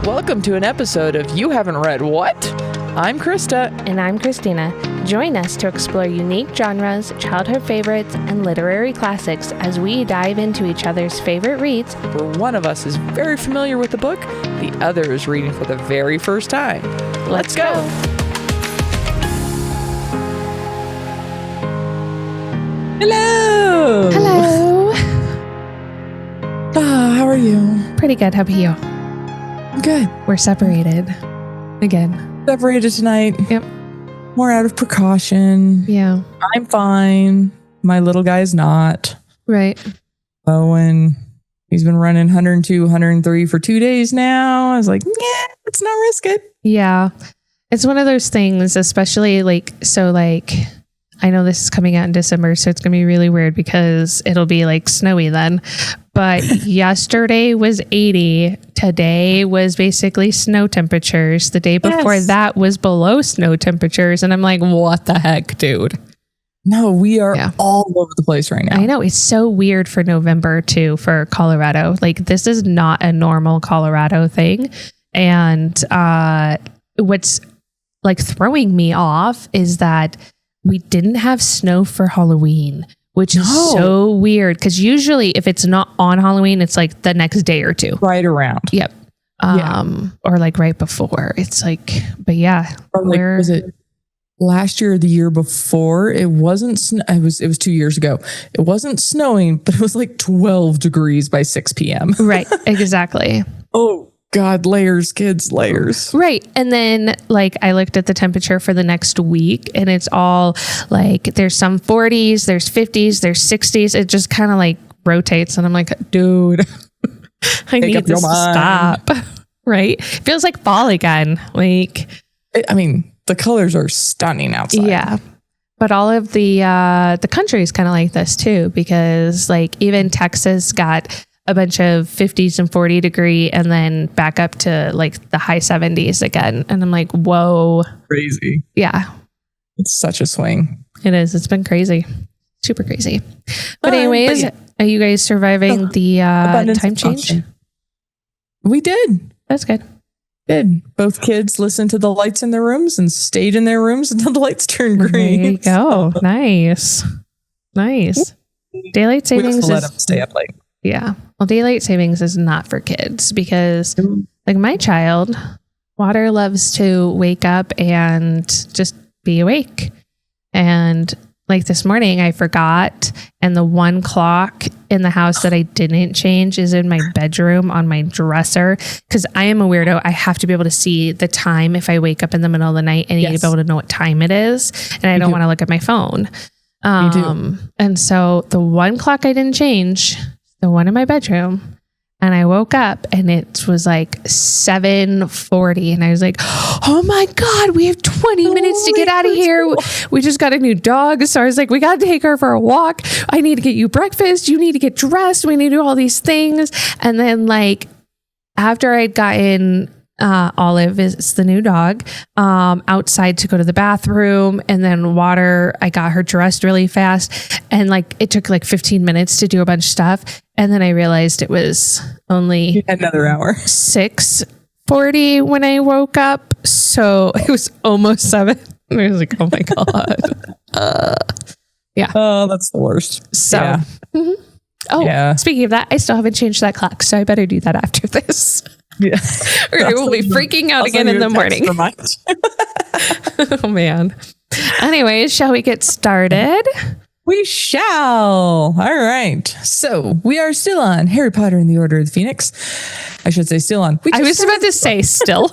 Welcome to an episode of You Haven't Read What? I'm Krista. And I'm Christina. Join us to explore unique genres, childhood favorites, and literary classics as we dive into each other's favorite reads. Where one of us is very familiar with the book, the other is reading for the very first time. Let's go! Hello! Hello! How are you? Pretty good. How about you? Good. We're separated. Again. Separated tonight. Yep. More out of precaution. Yeah. I'm fine. My little guy's not. Right. Owen, he's been running 102, 103 for 2 days now. I was like, yeah, let's not risk it. Yeah. It's one of those things, especially I know this is coming out in December, so it's going to be really weird because it'll be like snowy then. But yesterday was 80. Today was basically snow temperatures. The day before that was below snow temperatures. And I'm like, what the heck, dude? No, we are all over the place right now. I know. It's so weird for November too, for Colorado. Like, this is not a normal Colorado thing. And what's like throwing me off is that we didn't have snow for Halloween, which is so weird. Because usually if it's not on Halloween, it's like the next day or two. Right around. Yep. Or like right before. It's like, but yeah. Or like, was it last year or the year before? It wasn't, it was 2 years ago. It wasn't snowing, but it was like 12 degrees by 6 p.m. Right. Exactly. Oh. God, layers, kids, layers. Right. And then like I looked at the temperature for the next week and it's all like there's some 40s, there's 50s, there's 60s. It just kind of like rotates. And I'm like, dude, I need this to stop. Right. It feels like fall again. Like, the colors are stunning outside. Yeah. But all of the country is kind of like this too, because like even Texas got a bunch of 50s and 40 degree and then back up to like the high 70s again. And I'm like, whoa. Crazy. Yeah. It's such a swing. It is. It's been crazy. Super crazy. But anyways, are you guys surviving the time change? We did. That's good. Did. Both kids listened to the lights in their rooms and stayed in their rooms until the lights turned green. There you go. Nice. Nice. Daylight savings let them stay up late. Yeah. Well, daylight savings is not for kids because like my child, Water loves to wake up and just be awake. And like this morning I forgot, and the one clock in the house that I didn't change is in my bedroom on my dresser because I am a weirdo. I have to be able to see the time. If I wake up in the middle of the night, I need to be able to know what time it is. And I don't want to look at my phone. And so the one clock I didn't change, the one in my bedroom, and I woke up and it was like 7:40 and I was like, oh my God, we have 20 minutes to get out of here. We just got a new dog. So I was like, we got to take her for a walk. I need to get you breakfast. You need to get dressed. We need to do all these things. And then like after I'd gotten Olive is the new dog, outside to go to the bathroom, and then Water, I got her dressed really fast, and like it took like 15 minutes to do a bunch of stuff, and then I realized it was only another hour, 6:40 when I woke up, so it was almost 7. And I was like, oh my God. Yeah. Oh, that's the worst. So yeah. Mm-hmm. Oh, speaking of that, I still haven't changed that clock, so I better do that after this. Yeah. Or I will be freaking out again in the morning. Oh, man. Anyways, shall we get started? We shall. All right. So we are still on Harry Potter and the Order of the Phoenix. I should say still on. I was about to say still.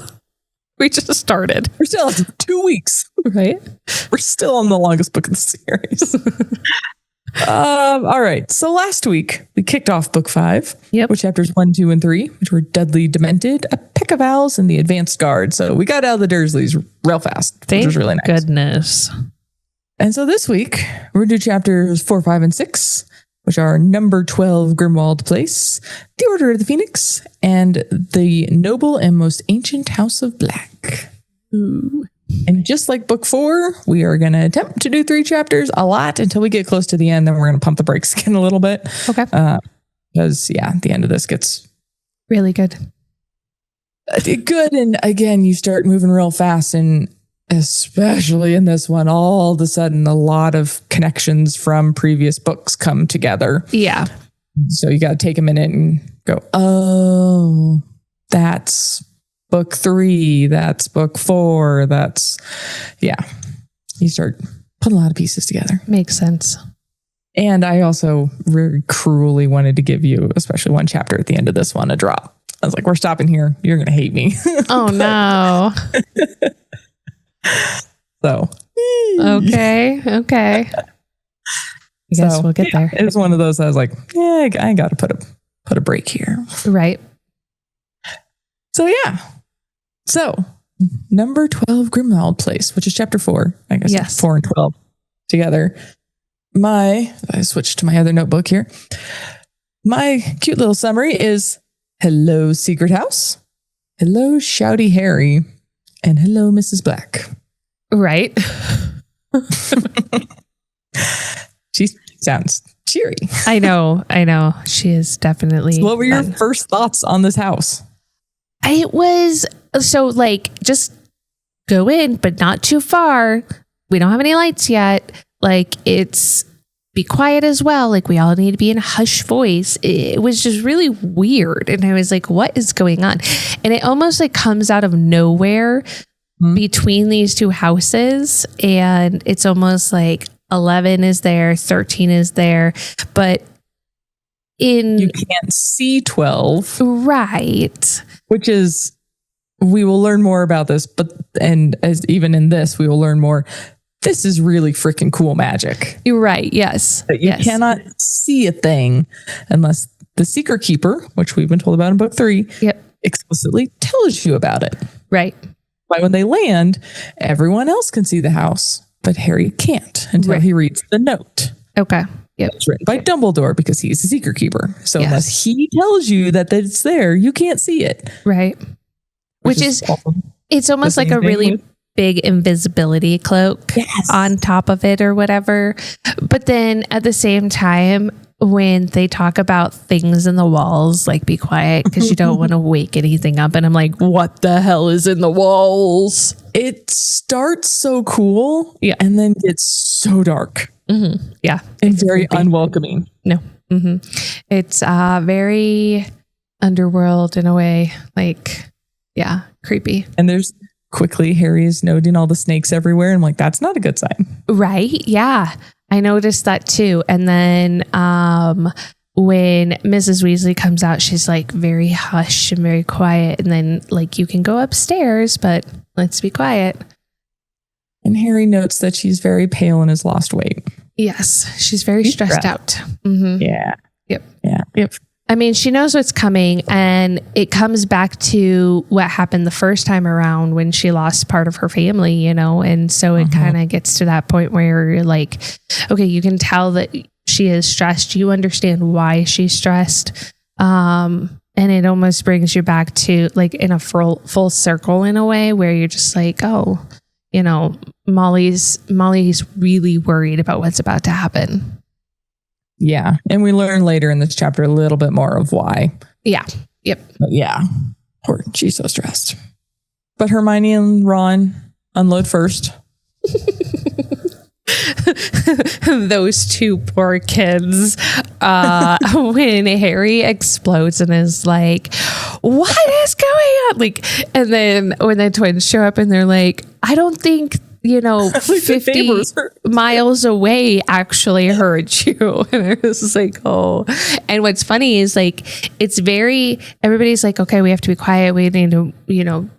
We just started. We're still 2 weeks. Right. We're still on the longest book of the series. All right. So last week we kicked off book 5, with chapters 1, 2, and 3, which were Deadly Demented, A Pick of Owls, and The Advanced Guard. So we got out of the Dursleys real fast, which was really nice. Goodness. And so this week we're going to do chapters 4, 5, and 6, which are number 12, Grimwald Place, The Order of the Phoenix, and The Noble and Most Ancient House of Black. Ooh. And just like book 4, we are going to attempt to do 3 chapters a lot until we get close to the end. Then we're going to pump the brakes again a little bit. Okay. Because, the end of this gets really good. Good. And again, you start moving real fast, and especially in this one, all of a sudden, a lot of connections from previous books come together. Yeah. So you got to take a minute and go, oh, that's book 3. That's book 4. Yeah. You start putting a lot of pieces together. Makes sense. And I also very cruelly wanted to give you, especially one chapter at the end of this one, a drop. I was like, we're stopping here. You're going to hate me. Oh, no. So. Okay. I guess we'll get there. It was one of those I was like, yeah, I got to put a break here. Right. So, yeah. So, number 12, Grimmauld Place, which is chapter 4. I guess yes. 4 and 12 together. I switched to my other notebook here. My cute little summary is, hello, Secret House. Hello, Shouty Harry. And hello, Mrs. Black. Right. She sounds cheery. I know. She is definitely. So what were your first thoughts on this house? It was just go in, but not too far. We don't have any lights yet. It's be quiet as well. We all need to be in a hush voice. It was just really weird. And I was like, what is going on? And it almost comes out of nowhere between these two houses. And it's almost 11 is there, 13 is there, but you can't see 12. Right. Which is, we will learn more about this, and as even in this, we will learn more. This is really freaking cool magic. You're right. Yes. But you cannot see a thing unless the Secret Keeper, which we've been told about in book 3, explicitly tells you about it. Right. But when they land, everyone else can see the house, but Harry can't until he reads the note. Okay. Yep. It's written by Dumbledore because he's the Secret Keeper. So unless he tells you that it's there, you can't see it. Right. Which is awesome. It's almost like a really big invisibility cloak on top of it or whatever. But then at the same time, when they talk about things in the walls, be quiet because you don't want to wake anything up. And I'm like, what the hell is in the walls? It starts so cool and then gets so dark. Mm-hmm. Yeah. And very unwelcoming. No. Mm-hmm. It's very underworld in a way. Creepy. And there's quickly Harry is noting all the snakes everywhere. And I'm like, that's not a good sign. Right. Yeah. I noticed that too. And then when Mrs. Weasley comes out, she's very hush and very quiet. And then you can go upstairs, but let's be quiet. And Harry notes that she's very pale and has lost weight. Yes. She's very stressed out. Mm-hmm. Yeah. Yep. Yeah. Yep. I mean, she knows what's coming, and it comes back to what happened the first time around when she lost part of her family, and so it kind of gets to that point where you're like, okay, you can tell that she is stressed. You understand why she's stressed. And it almost brings you back to in a full circle in a way where you're just like, oh, Molly's really worried about what's about to happen. Yeah. And we learn later in this chapter a little bit more of why. Yeah. Yep. But yeah. Poor, she's so stressed. But Hermione and Ron unload first. Those two poor kids. When Harry explodes and is like, what is going on? And then when the twins show up and they're like, I don't think 50 miles away actually heard you. And I was just like, oh. And what's funny is everybody's like, okay, we have to be quiet. We need to,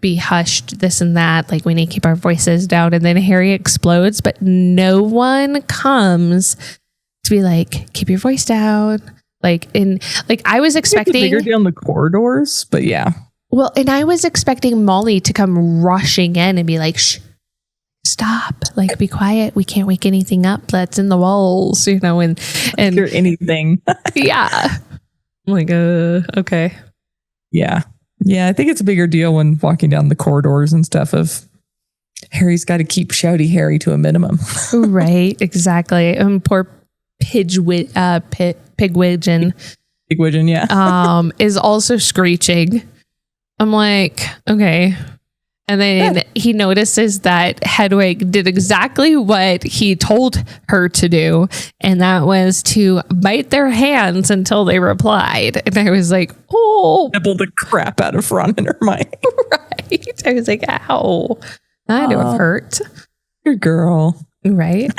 be hushed, this and that. We need to keep our voices down. And then Harry explodes, but no one comes to be like, keep your voice down. I was expecting bigger down the corridors, but yeah. Well, and I was expecting Molly to come rushing in and be like, shh. Stop, be quiet. We can't wake anything up that's in the walls, and hear anything. Yeah. I'm like, okay. Yeah. Yeah. I think it's a bigger deal when walking down the corridors and stuff of Harry's got to keep Shouty Harry to a minimum. Right. Exactly. Poor Pigwidgeon. Pigwidgeon, yeah. Is also screeching. I'm like, okay. And then he notices that Hedwig did exactly what he told her to do. And that was to bite their hands until they replied. And I was like, oh. Nibble the crap out of Ron and Hermione. Right. I was like, ow. That would have hurt. Good girl. Right.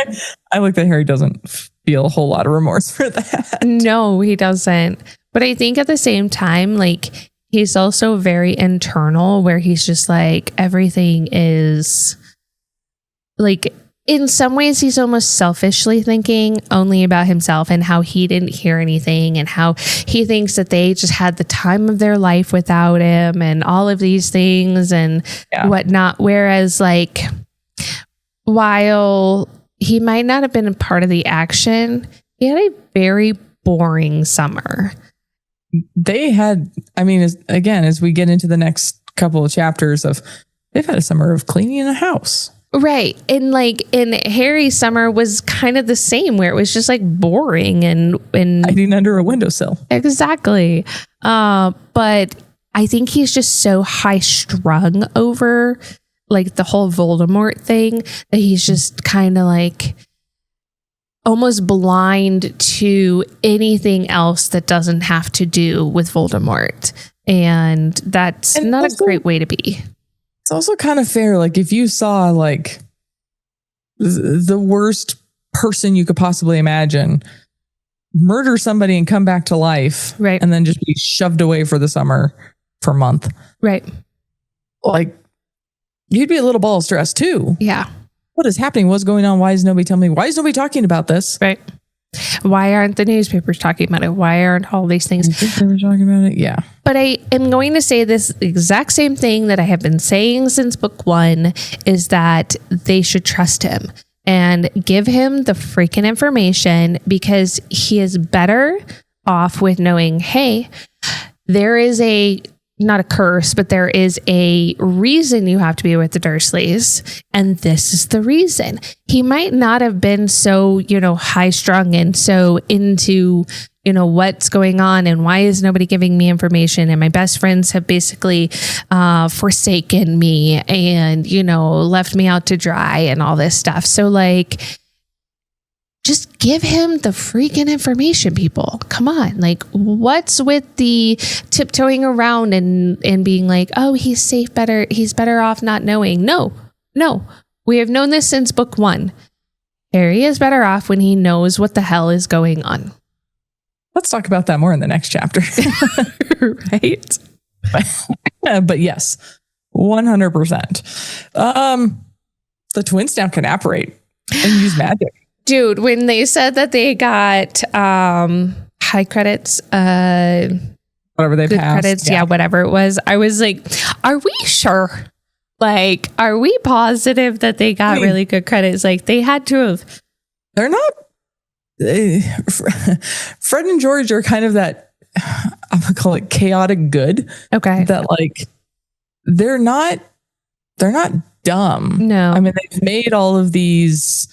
I like that Harry doesn't feel a whole lot of remorse for that. No, he doesn't. But I think at the same time, like, he's also very internal where he's just like, everything is like, in some ways, he's almost selfishly thinking only about himself and how he didn't hear anything and how he thinks that they just had the time of their life without him and all of these things and whatnot. Whereas, like, while he might not have been a part of the action, he had a very boring summer. They had, I mean, as we get into the next couple of chapters they've had a summer of cleaning a house. Right. And like in Harry's summer was kind of the same where it was just like boring and hiding under a windowsill. Exactly. But I think he's just so high strung over like the whole Voldemort thing that he's just kind of like almost blind to anything else that doesn't have to do with Voldemort. And that's not also a great way to be. It's also kind of fair. Like if you saw like the worst person you could possibly imagine murder somebody and come back to life, right, and then just be shoved away for the summer for a month, right, like you'd be a little ball stressed too. Yeah. What is happening? What's going on? Why is nobody telling me? Why is nobody talking about this? Right. Why aren't the newspapers talking about it? Why aren't all these things? Newspapers talking about it? Yeah. But I am going to say this exact same thing that I have been saying since book 1 is that they should trust him and give him the freaking information because he is better off with knowing, hey, there is not a curse, but there is a reason you have to be with the Dursleys. And this is the reason. He might not have been so, high strung and so into, what's going on and why is nobody giving me information. And my best friends have basically forsaken me and, left me out to dry and all this stuff. So like, just give him the freaking information, people. Come on. Like, what's with the tiptoeing around and being like, oh, he's safe, he's better off not knowing. No. We have known this since book 1. Harry is better off when he knows what the hell is going on. Let's talk about that more in the next chapter. Right? But yes, 100%. The twins now can apparate and use magic. Dude, when they said that they got high credits, whatever they passed, credits, yeah, whatever it was, I was like, are we sure? Like, are we positive that they got really good credits? Like, they had to have. They're not. Fred and George are kind of that, I'm gonna call it chaotic good. Okay. That like, they're not dumb. No. I mean, they've made all of these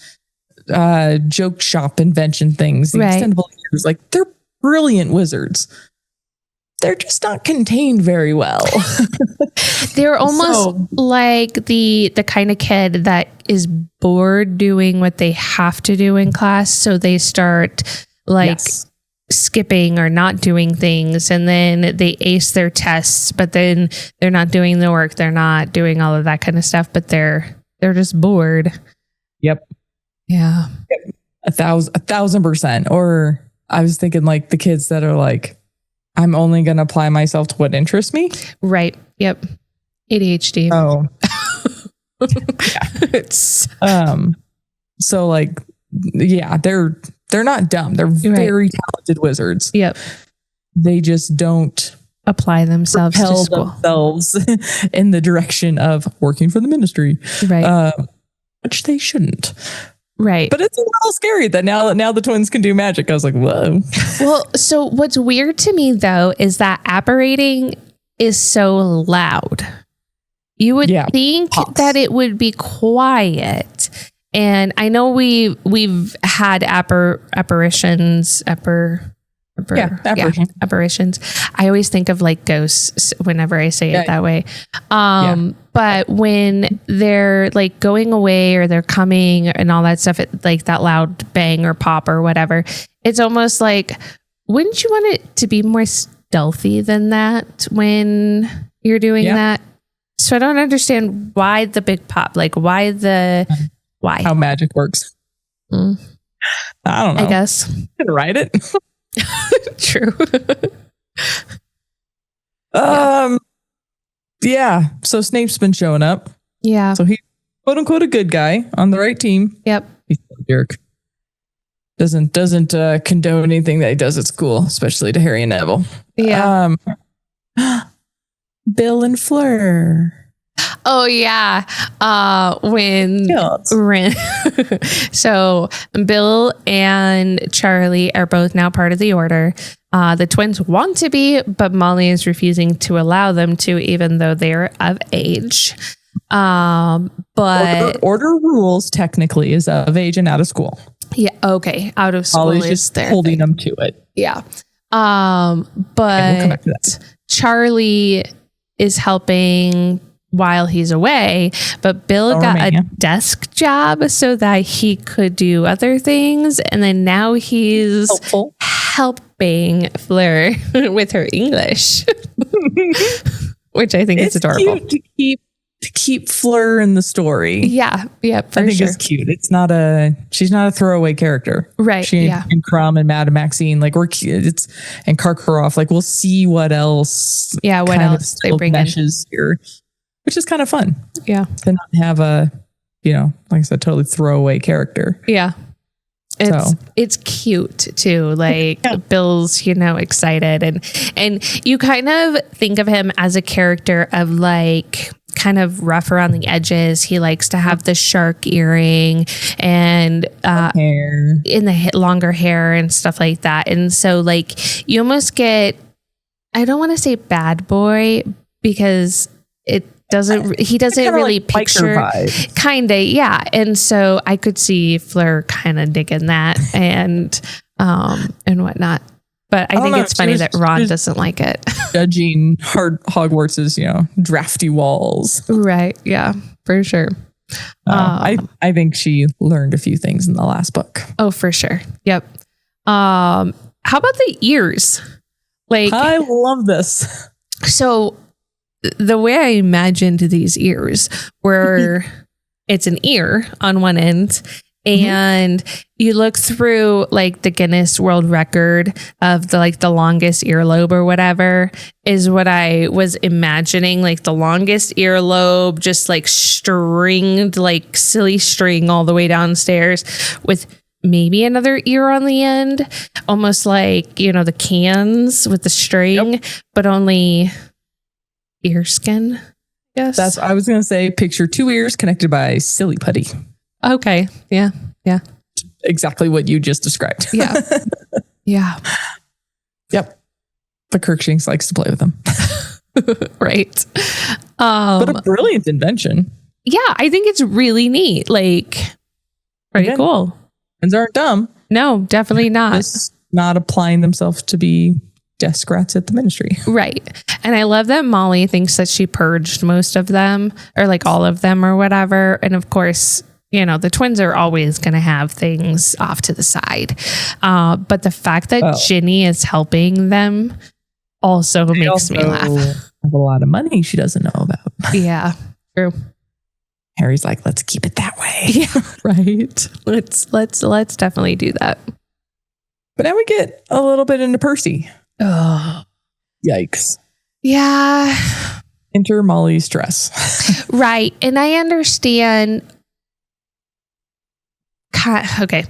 joke shop invention things, the extendable years, like they're brilliant wizards. They're just not contained very well. They're almost like the kind of kid that is bored doing what they have to do in class, so they start like skipping or not doing things, and then they ace their tests, but then they're not doing the work, they're not doing all of that kind of stuff, but they're just bored. Yep. Yeah. 1,000%. Or I was thinking like the kids that are like, I'm only going to apply myself to what interests me. Right. Yep. ADHD. Oh. Yeah. So like, yeah, they're not dumb. They're very talented wizards. Yep. They just don't apply themselves to school. Themselves in the direction of working for the ministry. Right. Which they shouldn't. Right. But it's a little scary that now the twins can do magic. I was like, whoa. Well, so what's weird to me, though, is that apparating is so loud. You would think that it would be quiet. And I know we've had apparitions, apparitions. I always think of like ghosts whenever I say it that way. But when they're like going away or they're coming and all that stuff, like that loud bang or pop or whatever, it's almost like, wouldn't you want it to be more stealthy than that when you're doing that? So I don't understand why the big pop, like why how magic works. I don't know. I guess. You can write it. True. So Snape's been showing up. Yeah. So he's quote unquote a good guy on the right team. Yep. He's a jerk. Doesn't condone anything that he does at school, especially to Harry and Neville. Yeah. Bill and Fleur. Oh yeah. So Bill and Charlie are both now part of the order. The twins want to be, but Molly is refusing to allow them to, even though they're of age. But order rules technically is of age and out of school. Yeah. Okay. Out of school Molly's is just their holding thing. them to it. Yeah. We'll come back to that. Charlie is helping while he's away, but Bill got a desk job so that he could do other things. And then now he's helping Fleur with her English, which I think is adorable. Cute to keep Fleur in the story. Yeah. Yeah. I think it's cute. She's not a throwaway character. Right. She and Crumb and Madame Maxine, like we're kids, and Karkaroff, like we'll see what else. Yeah. What else they bring meshes in here, which is kind of fun. Yeah. To not have a, like I said, totally throwaway character. Yeah. It's cute too. Like Bill's, excited and you kind of think of him as a character of like kind of rough around the edges. He likes to have the shark earring and hair in the longer hair and stuff like that. And so like you almost get, I don't want to say bad boy because he doesn't really like picture kind of. Yeah. And so I could see Fleur kind of digging that and whatnot. But I think it's funny that Ron doesn't like it. Judging Hogwarts's, drafty walls. Right. Yeah, for sure. I think she learned a few things in the last book. Oh, for sure. Yep. How about the ears? Like, I love this. So the way I imagined these ears were it's an ear on one end. And you look through like the Guinness World Record of the longest earlobe or whatever is what I was imagining, like the longest earlobe, just like stringed, like silly string all the way downstairs with maybe another ear on the end, almost like, the cans with the string, but only ear skin. Yes. I was going to say picture two ears connected by silly putty. Okay. Yeah. Yeah. Exactly what you just described. Yeah. Yeah. Yep. But Crookshanks likes to play with them. Right. But a brilliant invention. Yeah. I think it's really neat. Like, pretty cool. Twins aren't dumb. No, definitely not. Just not applying themselves to be desk rats at the ministry. Right. And I love that Molly thinks that she purged most of them or like all of them or whatever. And of course, the twins are always going to have things off to the side. But the fact that Ginny is helping them also makes me laugh. Have a lot of money she doesn't know about. Yeah, true. Harry's like, let's keep it that way. Yeah, right. Let's definitely do that. But now we get a little bit into Percy. Oh, yikes. Yeah. Enter Molly's dress. Right. And I understand. Okay.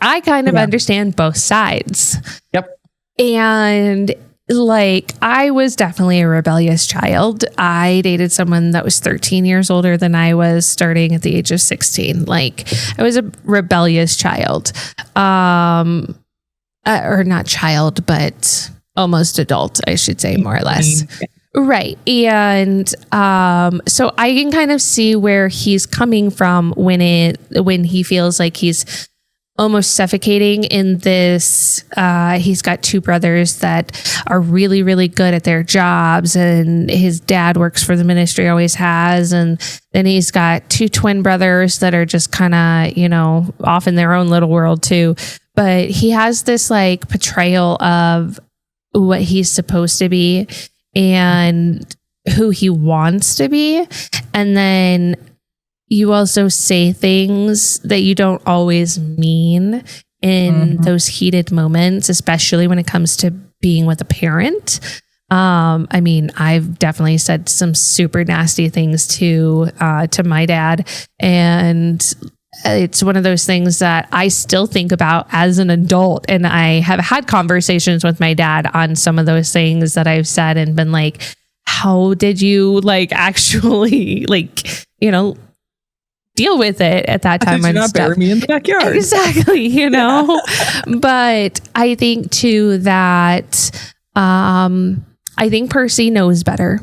I kind of understand both sides. Yep. And like, I was definitely a rebellious child. I dated someone that was 13 years older than I was, starting at the age of 16. Like, I was a rebellious child. Or not child, but almost adult, I should say, more or less. Right. And so I can kind of see where he's coming from when he feels like he's almost suffocating in this. He's got two brothers that are really, really good at their jobs, and his dad works for the ministry, always has. And then he's got two twin brothers that are just kind of, off in their own little world too. But he has this like portrayal of what he's supposed to be and who he wants to be. And then you also say things that you don't always mean in those heated moments, especially when it comes to being with a parent. I mean, I've definitely said some super nasty things to my dad, and it's one of those things that I still think about as an adult. And I have had conversations with my dad on some of those things that I've said and been like, how did you actually deal with it at that time? Did you not bury me in the backyard? Exactly, But I think too that I think Percy knows better.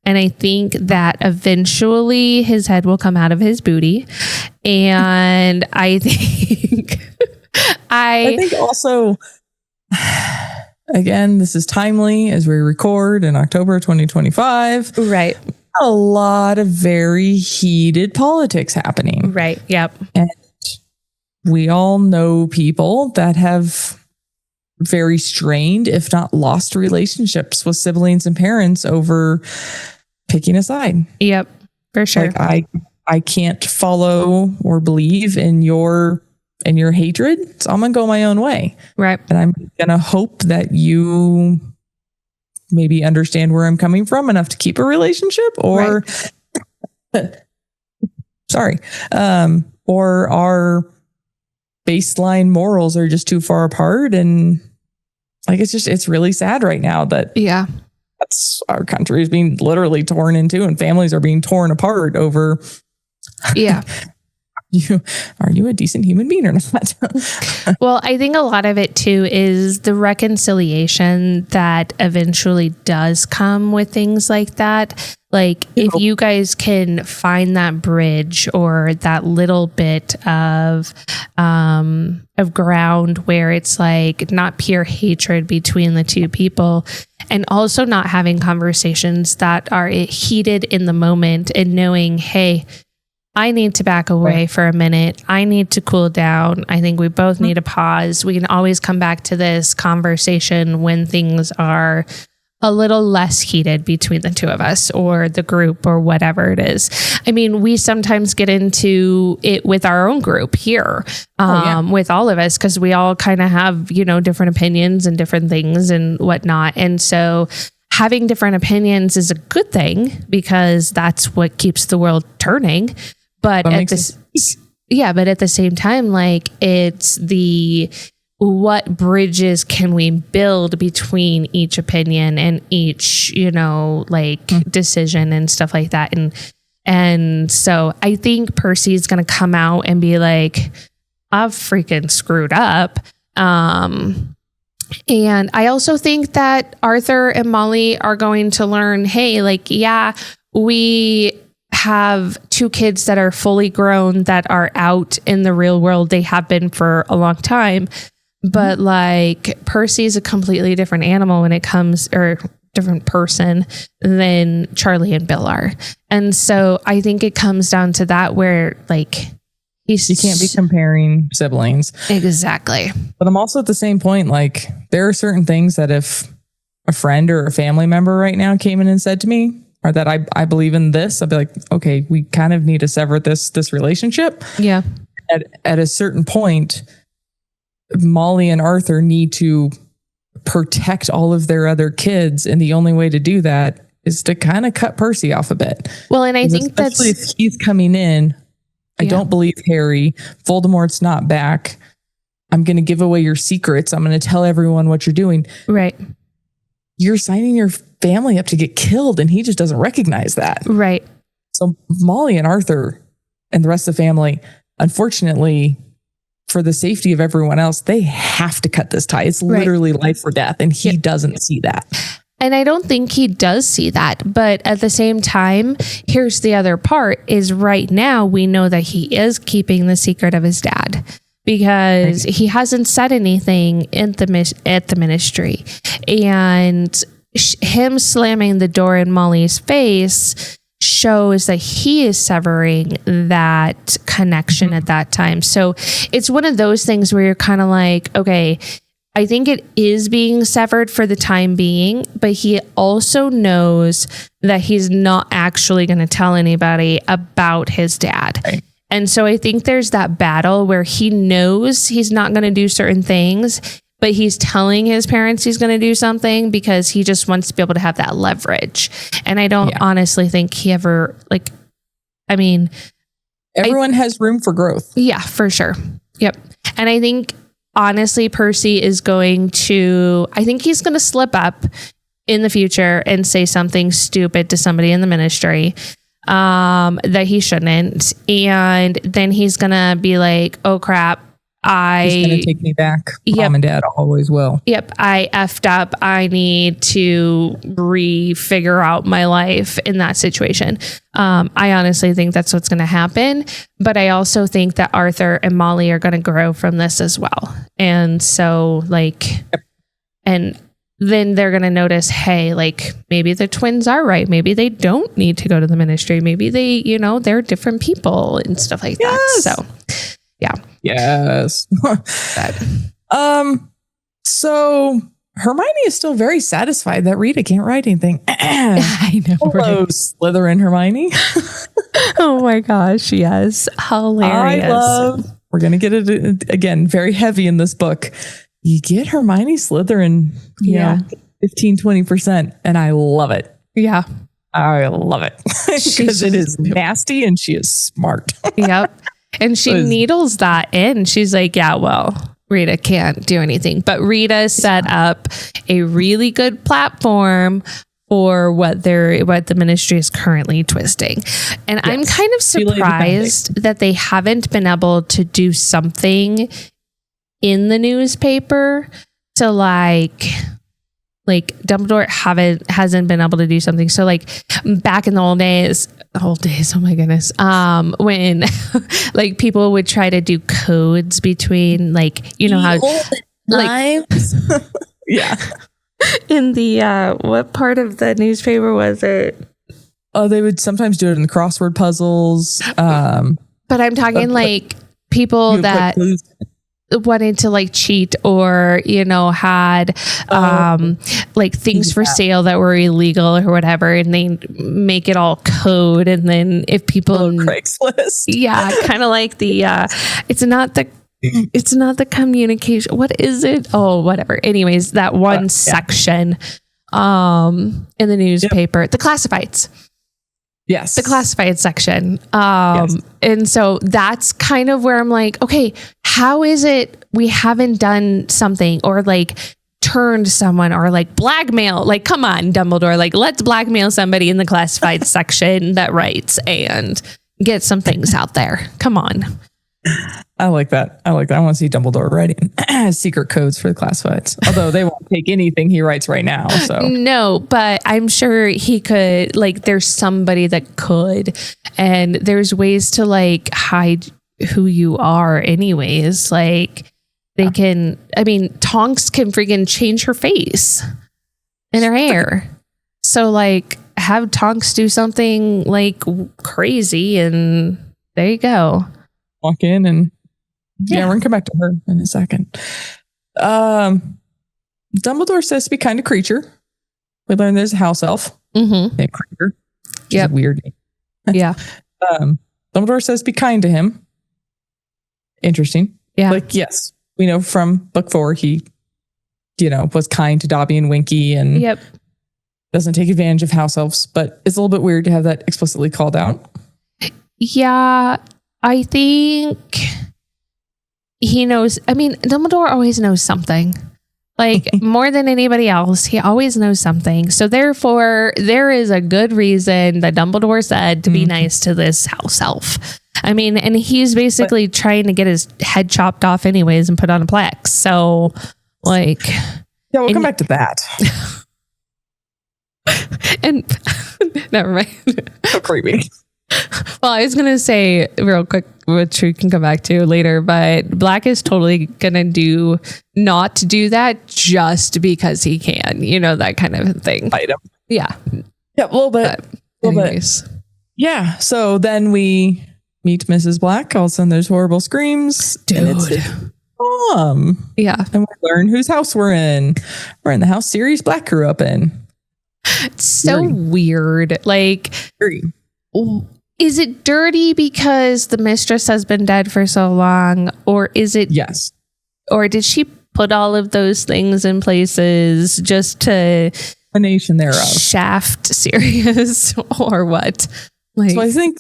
And I think that eventually his head will come out of his booty. And I think I think also, again, this is timely as we record in October 2025. Right. A lot of very heated politics happening. Right. Yep. And we all know people that have very strained, if not lost, relationships with siblings and parents over picking a side. Yep. For sure. I can't follow or believe in your hatred, so I'm gonna go my own way. Right. And I'm gonna hope that you maybe understand where I'm coming from enough to keep a relationship, or or our baseline morals are just too far apart. And it's really sad right now that that's our country is being literally torn into, and families are being torn apart over. Yeah. Are you a decent human being or not? Well, I think a lot of it too is the reconciliation that eventually does come with things like that. Like if you guys can find that bridge or that little bit of ground where it's like not pure hatred between the two people, and also not having conversations that are heated in the moment, and knowing, hey, I need to back away for a minute. I need to cool down. I think we both need a pause. We can always come back to this conversation when things are a little less heated between the two of us or the group or whatever it is. I mean, we sometimes get into it with our own group here, with all of us, because we all kind of have, different opinions and different things and whatnot. And so having different opinions is a good thing because that's what keeps the world turning. But at the same time, it's what bridges can we build between each opinion and each, decision and stuff like that. And so I think Percy's going to come out and be like, I've freaking screwed up. And I also think that Arthur and Molly are going to learn, hey, we have two kids that are fully grown that are out in the real world. They have been for a long time, but Percy is a completely different animal when it comes, or different person than Charlie and Bill are. And so I think it comes down to that where you can't be comparing siblings. Exactly. But I'm also at the same point, there are certain things that if a friend or a family member right now came in and said to me, or that I believe in this, I'd be like, okay, we kind of need to sever this relationship. Yeah. At a certain point, Molly and Arthur need to protect all of their other kids. And the only way to do that is to kind of cut Percy off a bit. Well, and I think especially if he's coming in, I don't believe Harry, Voldemort's not back. I'm going to give away your secrets. I'm going to tell everyone what you're doing. Right. You're signing your family up to get killed, and he just doesn't recognize that. Right. So Molly and Arthur and the rest of the family, unfortunately, for the safety of everyone else, they have to cut this tie. It's literally life or death, and he doesn't see that. And I don't think he does see that. But at the same time, here's the other part is right now we know that he is keeping the secret of his dad, because he hasn't said anything at the ministry. And him slamming the door in Molly's face shows that he is severing that connection at that time. So it's one of those things where you're kind of like, okay, I think it is being severed for the time being, but he also knows that he's not actually going to tell anybody about his dad. Right. And so I think there's that battle where he knows he's not going to do certain things, but he's telling his parents he's going to do something because he just wants to be able to have that leverage. And I don't honestly think he ever, like, I mean, everyone has room for growth. Yeah, for sure. Yep. And I think honestly, Percy is going to, I think he's going to slip up in the future and say something stupid to somebody in the ministry that he shouldn't. And then he's going to be like, oh crap. He's going to take me back. Mom and dad always will. Yep. I effed up. I need to figure out my life in that situation. I honestly think that's what's going to happen. But I also think that Arthur and Molly are going to grow from this as well. And so and then they're going to notice, hey, like maybe the twins are right. Maybe they don't need to go to the ministry. Maybe they, they're different people and stuff like that. So yeah. Yes. So Hermione is still very satisfied that Rita can't write anything. I know. Hello, Slytherin Hermione. Oh my gosh. Yes. Hilarious. We're going to get it again, very heavy in this book. You get Hermione Slytherin, 15-20%. And I love it. Yeah. I love it. Because it is nasty and she is smart. Yep. And she needles that in. She's like, yeah, well, Rita can't do anything. But Rita set up a really good platform for what the ministry is currently twisting. And I'm kind of surprised that they haven't been able to do something in the newspaper to like Dumbledore hasn't been able to do something. So like back in the old days, oh my goodness. When like people would try to do codes between how lives. Yeah. In the what part of the newspaper was it? Oh, they would sometimes do it in the crossword puzzles. But I'm talking like people that wanted to like cheat or had like things for sale that were illegal or whatever, and they make it all code, and then if people Craigslist, kind of like the it's not the communication, what is it, whatever, anyways, that one section in the newspaper, the classifieds. Yes. The classified section. And so that's kind of where I'm like, okay, how is it we haven't done something or like turned someone or like blackmail? Like, come on, Dumbledore, like let's blackmail somebody in the classified section that writes and get some things out there. Come on. I like that. I want to see Dumbledore writing secret codes for the classifieds. Although they won't take anything he writes right now. So no, but I'm sure he could. Like, there's somebody that could, and there's ways to like hide who you are. Anyways, like they can. I mean, Tonks can freaking change her face and her hair. So like, have Tonks do something like crazy, and there you go. Walk in and we're gonna come back to her in a second. Dumbledore says to be kind to Creature. We learn there's a house elf named Creature. Yeah, weird name. Yeah. Dumbledore says be kind to him. Interesting. Yeah. Like, yes, we know from book 4 he, was kind to Dobby and Winky and doesn't take advantage of house elves, but it's a little bit weird to have that explicitly called out. Yeah. I think he knows. I mean, Dumbledore always knows something. Like more than anybody else, he always knows something. So therefore, there is a good reason that Dumbledore said to be nice to this house elf. I mean, and he's basically trying to get his head chopped off anyways and put on a plaque. So like... Yeah, we'll come back to that. And never mind. So creepy. Well, I was going to say real quick, which we can come back to later, but Black is totally going to not do that just because he can, that kind of thing. Fight him. Yeah. Yeah, a little bit. Anyways. Yeah. So then we meet Mrs. Black. All of a sudden there's horrible screams. Dude. And it's his mom. Yeah. And we learn whose house we're in. We're in the house Sirius Black grew up in. It's so weird. Like, is it dirty because the mistress has been dead for so long? Or is it? Yes. Or did she put all of those things in places just to Nation thereof. Shaft Sirius or what? Like, so I think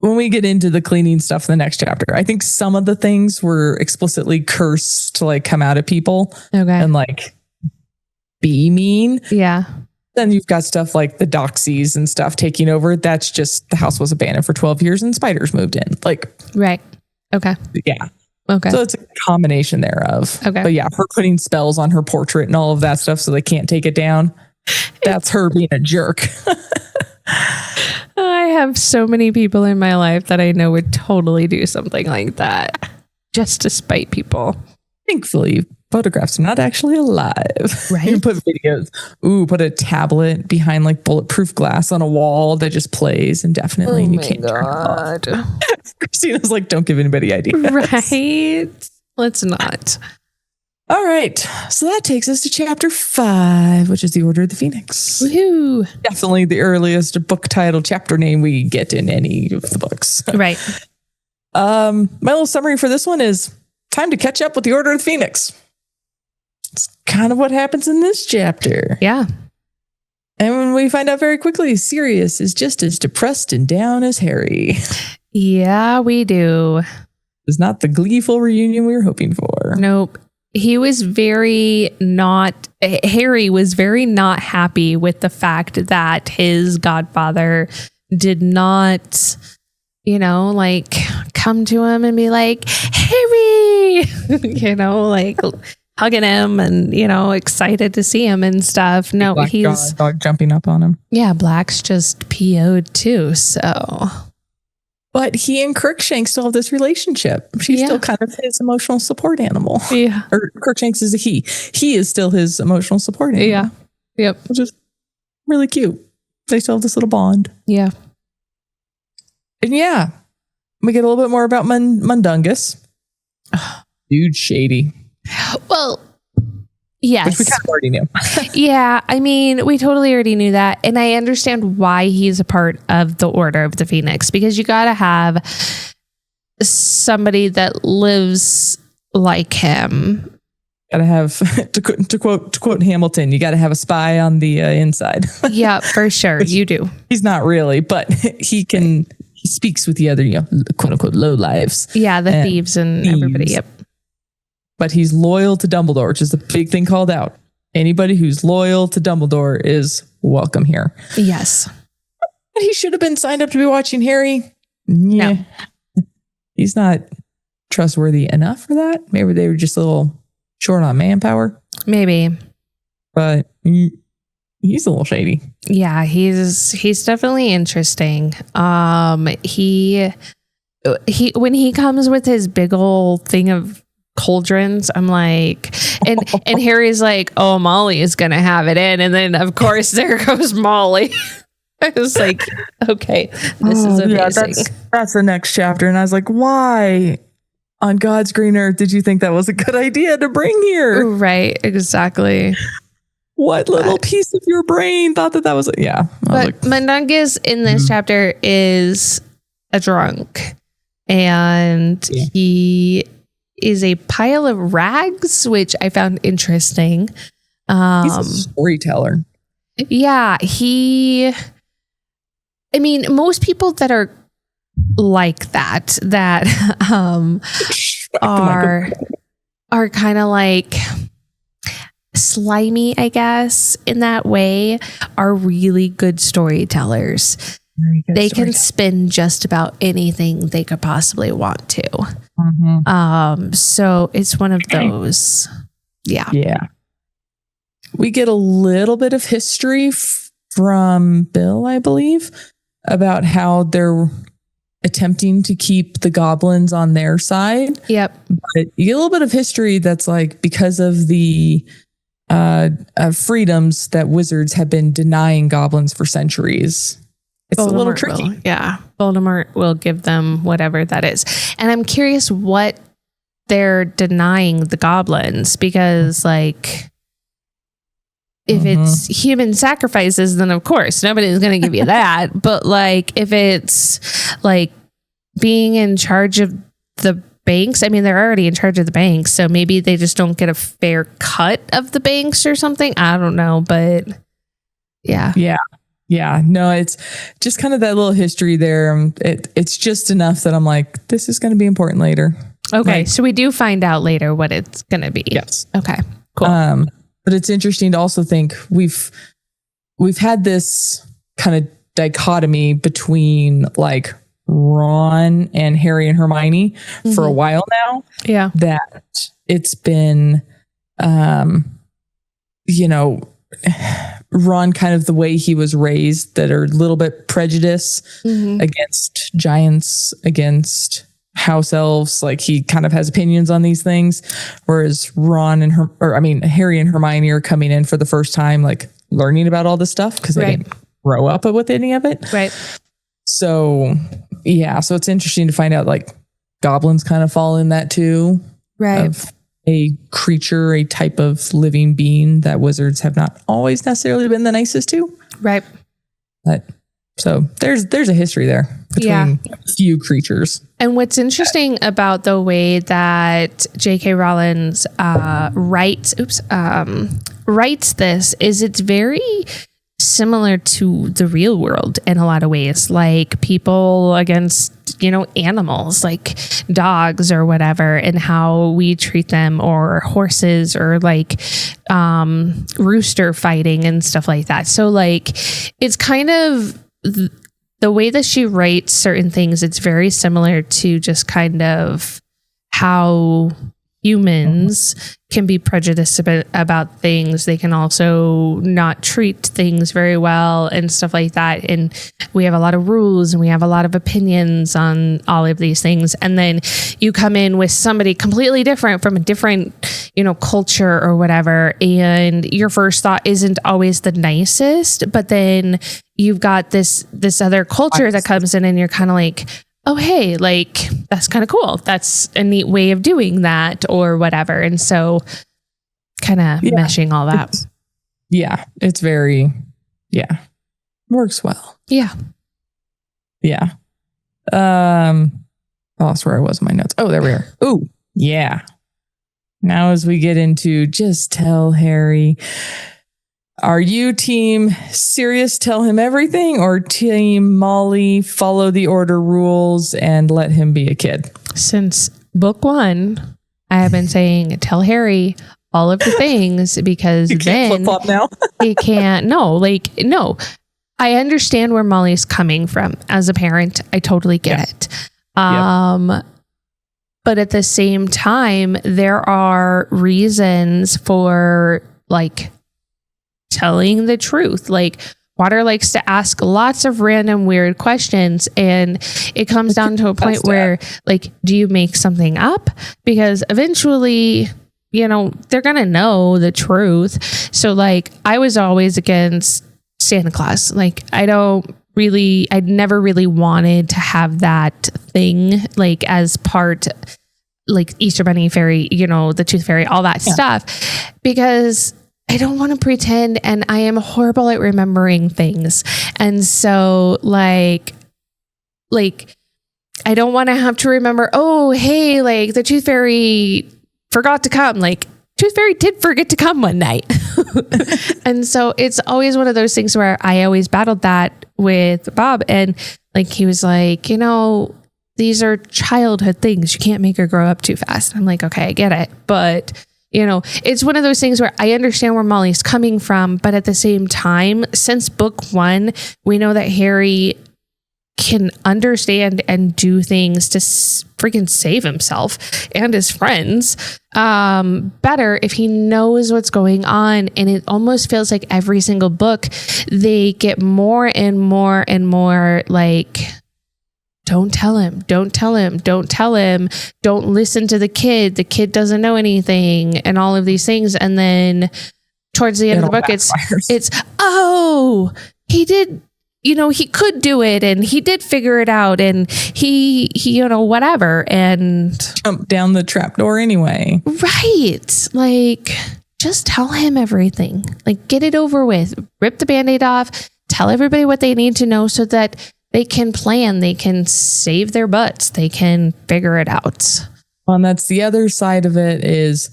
when we get into the cleaning stuff in the next chapter, I think some of the things were explicitly cursed to like come out at people and like be mean. Yeah. Then you've got stuff like the doxies and stuff taking over. That's just the house was abandoned for 12 years and spiders moved in. Like, right. Okay. Yeah. Okay. So it's a combination thereove. Okay. But yeah, her putting spells on her portrait and all of that stuff so they can't take it down. That's her being a jerk. I have so many people in my life that I know would totally do something like that just to spite people. Thankfully, photographs are not actually alive. Right. You put videos. Put a tablet behind like bulletproof glass on a wall that just plays indefinitely and you can't turn it off. Christina's like, don't give anybody ideas. Right. Let's not. All right. So that takes us to chapter 5, which is the Order of the Phoenix. Woohoo. Definitely the earliest book title chapter name we get in any of the books. Right. My little summary for this one is time to catch up with the Order of the Phoenix. It's kind of what happens in this chapter. Yeah. And when we find out very quickly, Sirius is just as depressed and down as Harry. Yeah, we do. It's not the gleeful reunion we were hoping for. Nope. Harry was very not happy with the fact that his godfather did not, like come to him and be like, Harry, like hugging him and, excited to see him and stuff. No, Black he's dog jumping up on him. Yeah. Black's just PO'd too. So. But he and Crookshanks still have this relationship. She's still kind of his emotional support animal. Yeah. Or Crookshanks is a he. He is still his emotional support animal. Yeah. Yep. Which is really cute. They still have this little bond. Yeah. And yeah, we get a little bit more about Mundungus. Dude, shady. Well, yes. Which we kind of already knew. Yeah, I mean, we totally already knew that. And I understand why he's a part of the Order of the Phoenix, because you got to have somebody that lives like him. Got to have, to quote Hamilton, you got to have a spy on the inside. Yeah, for sure. You do. He's not really, but he speaks with the other, quote unquote, low lives. Yeah, the thieves and everybody. Yep. But he's loyal to Dumbledore, which is the big thing called out. Anybody who's loyal to Dumbledore is welcome here. Yes. But he should have been signed up to be watching Harry. Yeah. No. He's not trustworthy enough for that. Maybe they were just a little short on manpower. Maybe. But he's a little shady. Yeah, he's definitely interesting. He when he comes with his big old thing of cauldrons, I'm like, and Harry's like, oh, Molly is gonna have it in, and then of course there goes Molly. I was like, okay, this is amazing. Yeah, that's the next chapter, and I was like, why on God's green earth did you think that was a good idea to bring here? Right, exactly. What little piece of your brain thought that was? Yeah, but Mundungus in this chapter is a drunk, and he is a pile of rags, which I found interesting. He's a storyteller. Yeah, I mean, most people that are like that are kind of like slimy, I guess, in that way, are really good storytellers. They can spin just about anything they could possibly want to. Mm-hmm. So it's one of those. Yeah. Yeah. We get a little bit of history from Bill, I believe, about how there attempting to keep the goblins on their side. Yep. But you get a little bit of history that's like because of the freedoms that wizards have been denying goblins for centuries. It's a little tricky. Voldemort will give them whatever that is. And I'm curious what they're denying the goblins, because like if it's human sacrifices, then of course nobody's going to give you that. But like if it's like being in charge of the banks, I mean, they're already in charge of the banks, so maybe they just don't get a fair cut of the banks or something. I don't know, but yeah. No, it's just kind of that little history there. It's just enough that I'm like, this is going to be important later. Okay, like, so we do find out later what it's going to be. Yes. Okay, cool. But it's interesting to also think we've had this kind of dichotomy between like Ron and Harry and Hermione for a while now. Yeah. That it's been, Ron kind of the way he was raised that are a little bit prejudiced against giants, against house elves. Like he kind of has opinions on these things, whereas Harry and Hermione are coming in for the first time, like learning about all this stuff because they didn't grow up with any of it. Right. So so it's interesting to find out like goblins kind of fall in that too. Right. Of a creature, a type of living being that wizards have not always necessarily been the nicest to. Right. But so there's a history there between a few creatures. And what's interesting about the way that J.K. Rowling writes this is it's very similar to the real world in a lot of ways, like people against animals like dogs or whatever, and how we treat them, or horses, or like rooster fighting and stuff like that. So like it's kind of the way that she writes certain things, it's very similar to just kind of how humans can be prejudiced about things. They can also not treat things very well and stuff like that. And we have a lot of rules and we have a lot of opinions on all of these things. And then you come in with somebody completely different from a different, culture or whatever. And your first thought isn't always the nicest, but then you've got this other culture that comes in and you're kind of like, oh, hey, like, that's kind of cool. That's a neat way of doing that or whatever. And so kind of meshing all that. It's very, works well. Yeah. Lost where I was in my notes. Oh, there we are. Oh, yeah. Now as we get into just tell Harry, are you team Sirius, tell him everything, or team Molly, follow the order rules and let him be a kid? Since book 1, I have been saying tell Harry all of the things, because you can't then flip-flop now. he can't. No. I understand where Molly's coming from. As a parent, I totally get it. But at the same time, there are reasons for like telling the truth. Like Water likes to ask lots of random weird questions, and it comes down to a point where like, do you make something up? Because eventually, they're going to know the truth. So like, I was always against Santa Claus. Like, I'd never really wanted to have that thing, like as part, like Easter Bunny, fairy, the Tooth Fairy, all that stuff, because I don't want to pretend, and I am horrible at remembering things. And so like I don't want to have to remember, oh, hey, like the Tooth Fairy forgot to come. Like Tooth Fairy did forget to come one night. And so it's always one of those things where I always battled that with Bob. And like, he was like, these are childhood things. You can't make her grow up too fast. I'm like, okay, I get it. But it's one of those things where I understand where Molly's coming from, but at the same time, since book 1, we know that Harry can understand and do things to freaking save himself and his friends better if he knows what's going on. And it almost feels like every single book, they get more and more and more like don't tell him, don't tell him, don't tell him, don't listen to the kid doesn't know anything, and all of these things. And then towards the end of the book, it's, oh, he did, he could do it, and he did figure it out, and he whatever, and jump down the trapdoor anyway. Right. Like, just tell him everything. Like, get it over with. Rip the Band-Aid off. Tell everybody what they need to know so that they can plan. They can save their butts. They can figure it out. Well, and that's the other side of it is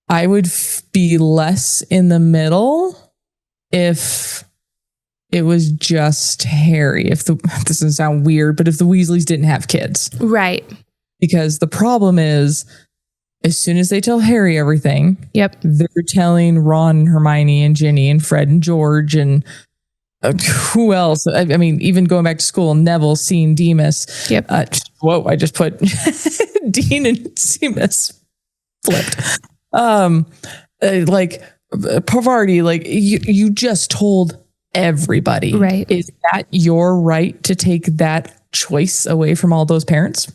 I would be less in the middle if it was just Harry. This doesn't sound weird, but if the Weasleys didn't have kids. Right. Because the problem is, as soon as they tell Harry everything, yep, they're telling Ron and Hermione and Ginny and Fred and George and who else? I mean, even going back to school, Neville, seeing Demas. Yep. I just put Dean and Seamus flipped. Like Parvati, like you just told everybody. Right. Is that your right to take that choice away from all those parents?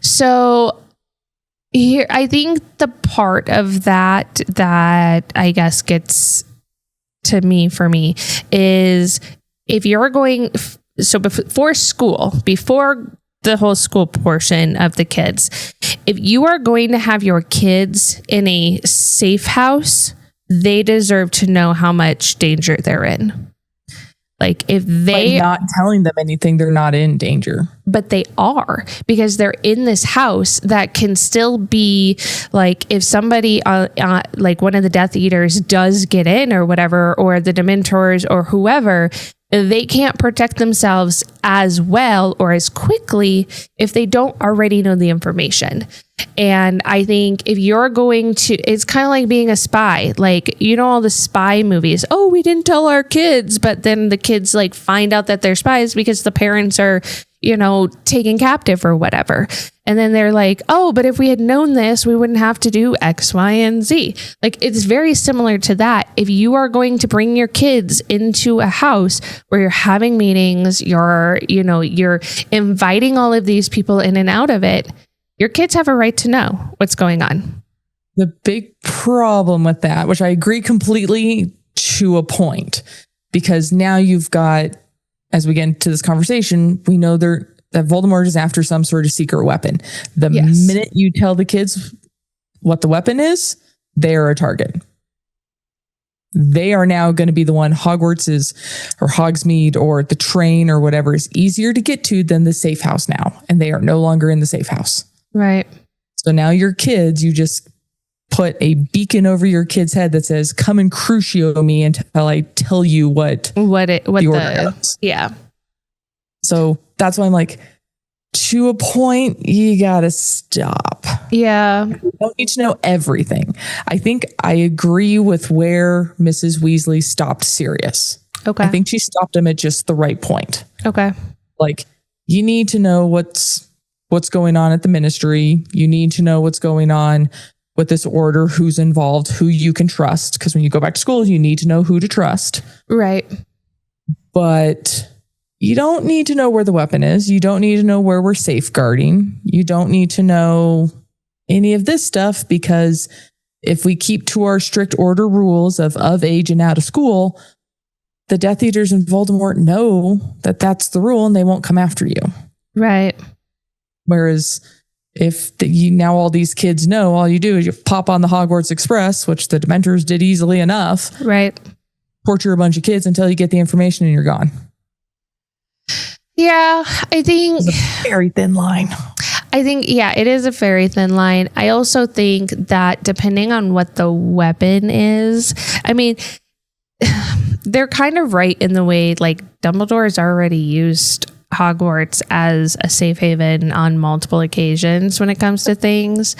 So here, I think the part of that I guess gets to me for me is if you're going, so before school, before the whole school portion of the kids, if you are going to have your kids in a safe house, they deserve to know how much danger they're in. Like if they not telling them anything, they're not in danger. But they are, because they're in this house that can still be like, if somebody like one of the Death Eaters does get in or whatever, or the Dementors or whoever, they can't protect themselves as well or as quickly if they don't already know the information. And I think if you're going to, it's kind of like being a spy, like, all the spy movies. Oh, we didn't tell our kids, but then the kids like find out that they're spies because the parents are, taken captive or whatever. And then they're like, oh, but if we had known this, we wouldn't have to do X, Y, and Z. Like, it's very similar to that. If you are going to bring your kids into a house where you're having meetings, you're inviting all of these people in and out of it, your kids have a right to know what's going on. The big problem with that, which I agree completely to a point, because now you've got, as we get into this conversation, we know that Voldemort is after some sort of secret weapon. The minute you tell the kids what the weapon is, they are a target. They are now going to be the one. Hogwarts is, or Hogsmeade, or the train or whatever is easier to get to than the safe house now. And they are no longer in the safe house. Right. So now your kids, you just put a beacon over your kid's head that says, come and crucio me until I tell you what the order is. Yeah. So that's why I'm like, to a point, you got to stop. Yeah. You don't need to know everything. I think I agree with where Mrs. Weasley stopped Sirius. Okay. I think she stopped him at just the right point. Okay. Like, you need to know what's going on at the ministry. You need to know what's going on with this order, who's involved, who you can trust. Because when you go back to school, you need to know who to trust. Right. But you don't need to know where the weapon is. You don't need to know where we're safeguarding. You don't need to know any of this stuff, because if we keep to our strict order rules of age and out of school, the Death Eaters and Voldemort know that that's the rule and they won't come after you. Right. Whereas if now all these kids know, all you do is you pop on the Hogwarts Express, which the Dementors did easily enough. Right. Torture a bunch of kids until you get the information and you're gone. Yeah, I think it's a very thin line. It is a very thin line. I also think that depending on what the weapon is, I mean, they're kind of right in the way, like, Dumbledore has already used Hogwarts as a safe haven on multiple occasions when it comes to things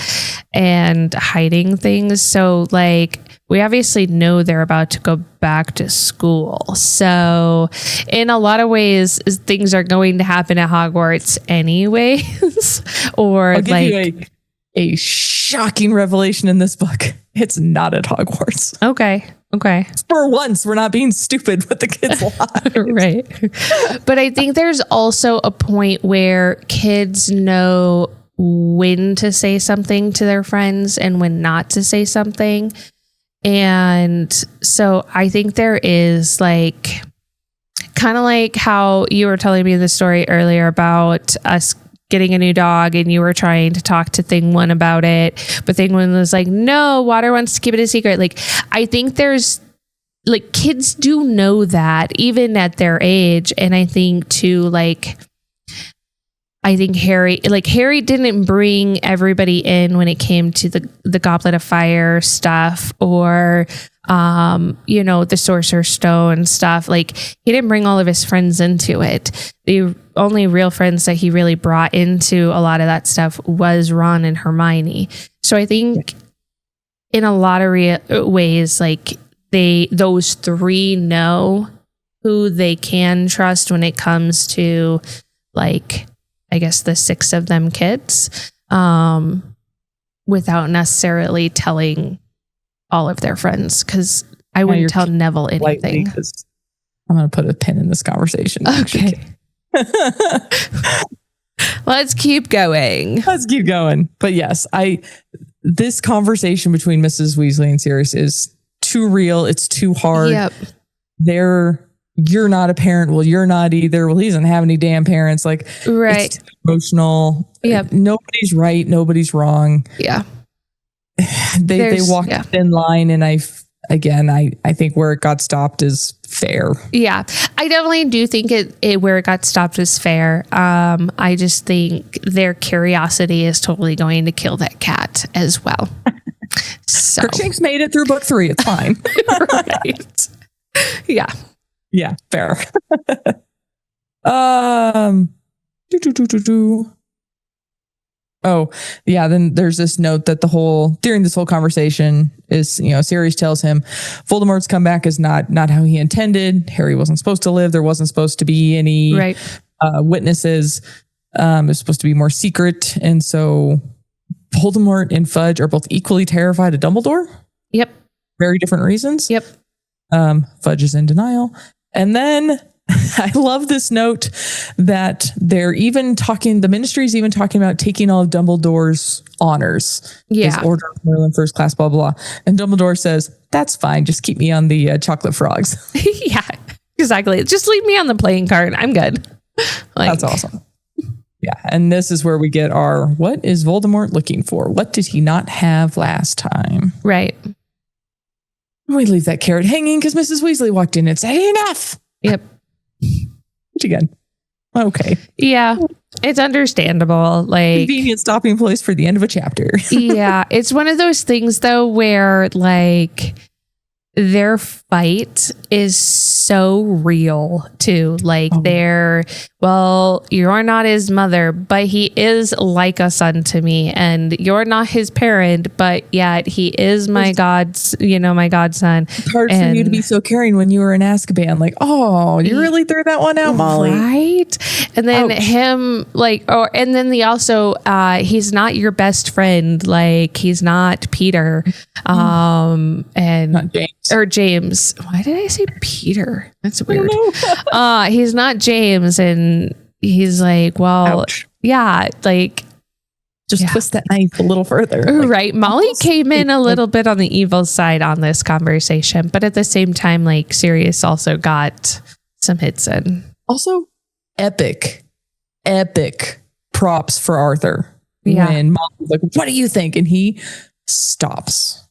and hiding things. So, like, we obviously know they're about to go back to school. So in a lot of ways, things are going to happen at Hogwarts anyways. Or I'll give you a shocking revelation in this book. It's not at Hogwarts. Okay. For once, we're not being stupid with the kids' lives. Right. But I think there's also a point where kids know when to say something to their friends and when not to say something. And so I think there is like, kind of like how you were telling me the story earlier about us getting a new dog and you were trying to talk to Thing One about it, but Thing One was like, no, Water wants to keep it a secret. Like, I think there's like kids do know that even at their age. And I think too, like, I think Harry didn't bring everybody in when it came to the Goblet of Fire stuff or, the Sorcerer's Stone stuff. Like, he didn't bring all of his friends into it. The only real friends that he really brought into a lot of that stuff was Ron and Hermione. So I think in a lot of ways, like those three know who they can trust when it comes to, like, I guess the six of them kids, without necessarily telling all of their friends. Cause I wouldn't tell Neville anything. I'm going to put a pin in this conversation. Okay. Let's keep going. But yes, this conversation between Mrs. Weasley and Sirius is too real. It's too hard. Yep. You're not a parent. Well, you're not either. Well, he doesn't have any damn parents. Like, right. It's emotional. Yep. Nobody's right. Nobody's wrong. Yeah. They walked a thin line, and I think where it got stopped is fair. Yeah, I definitely do think it where it got stopped is fair. I just think their curiosity is totally going to kill that cat as well. So Crookshanks made it through book 3. It's fine. Right. Yeah. Yeah, fair. Oh, yeah. Then there's this note that during this whole conversation is, Sirius tells him Voldemort's comeback is not how he intended. Harry wasn't supposed to live. There wasn't supposed to be any witnesses. It was supposed to be more secret. And so Voldemort and Fudge are both equally terrified of Dumbledore. Yep. Very different reasons. Yep. Fudge is in denial. And then I love this note that the ministry's even talking about taking all of Dumbledore's honors. Yeah. His Order of Merlin First Class, blah, blah, blah. And Dumbledore says, that's fine. Just keep me on the chocolate frogs. Yeah, exactly. Just leave me on the playing card. I'm good. That's awesome. Yeah. And this is where we get our, what is Voldemort looking for? What did he not have last time? Right. We leave that carrot hanging because Mrs. Weasley walked in and said, enough. Yep. Which again, okay. Yeah, it's understandable. Like, convenient stopping place for the end of a chapter. Yeah, it's one of those things though where like their fight is so real too. Like you're not his mother, but he is like a son to me, and you're not his parent, but yet he is my my godson. It's hard for you to be so caring when you were in Azkaban. Like, oh, you really threw that one out, Molly. Right. And then and then he's not your best friend. Like, he's not Peter. And not James. Or James. Why did I say Peter? That's weird. He's not James, and he's like, well, ouch. Yeah, like just twist that knife a little further. Right. Molly came in a little bit on the evil side on this conversation, but at the same time, like, Sirius also got some hits in. Also, epic props for Arthur. Yeah. When Molly's like, what do you think? And he stops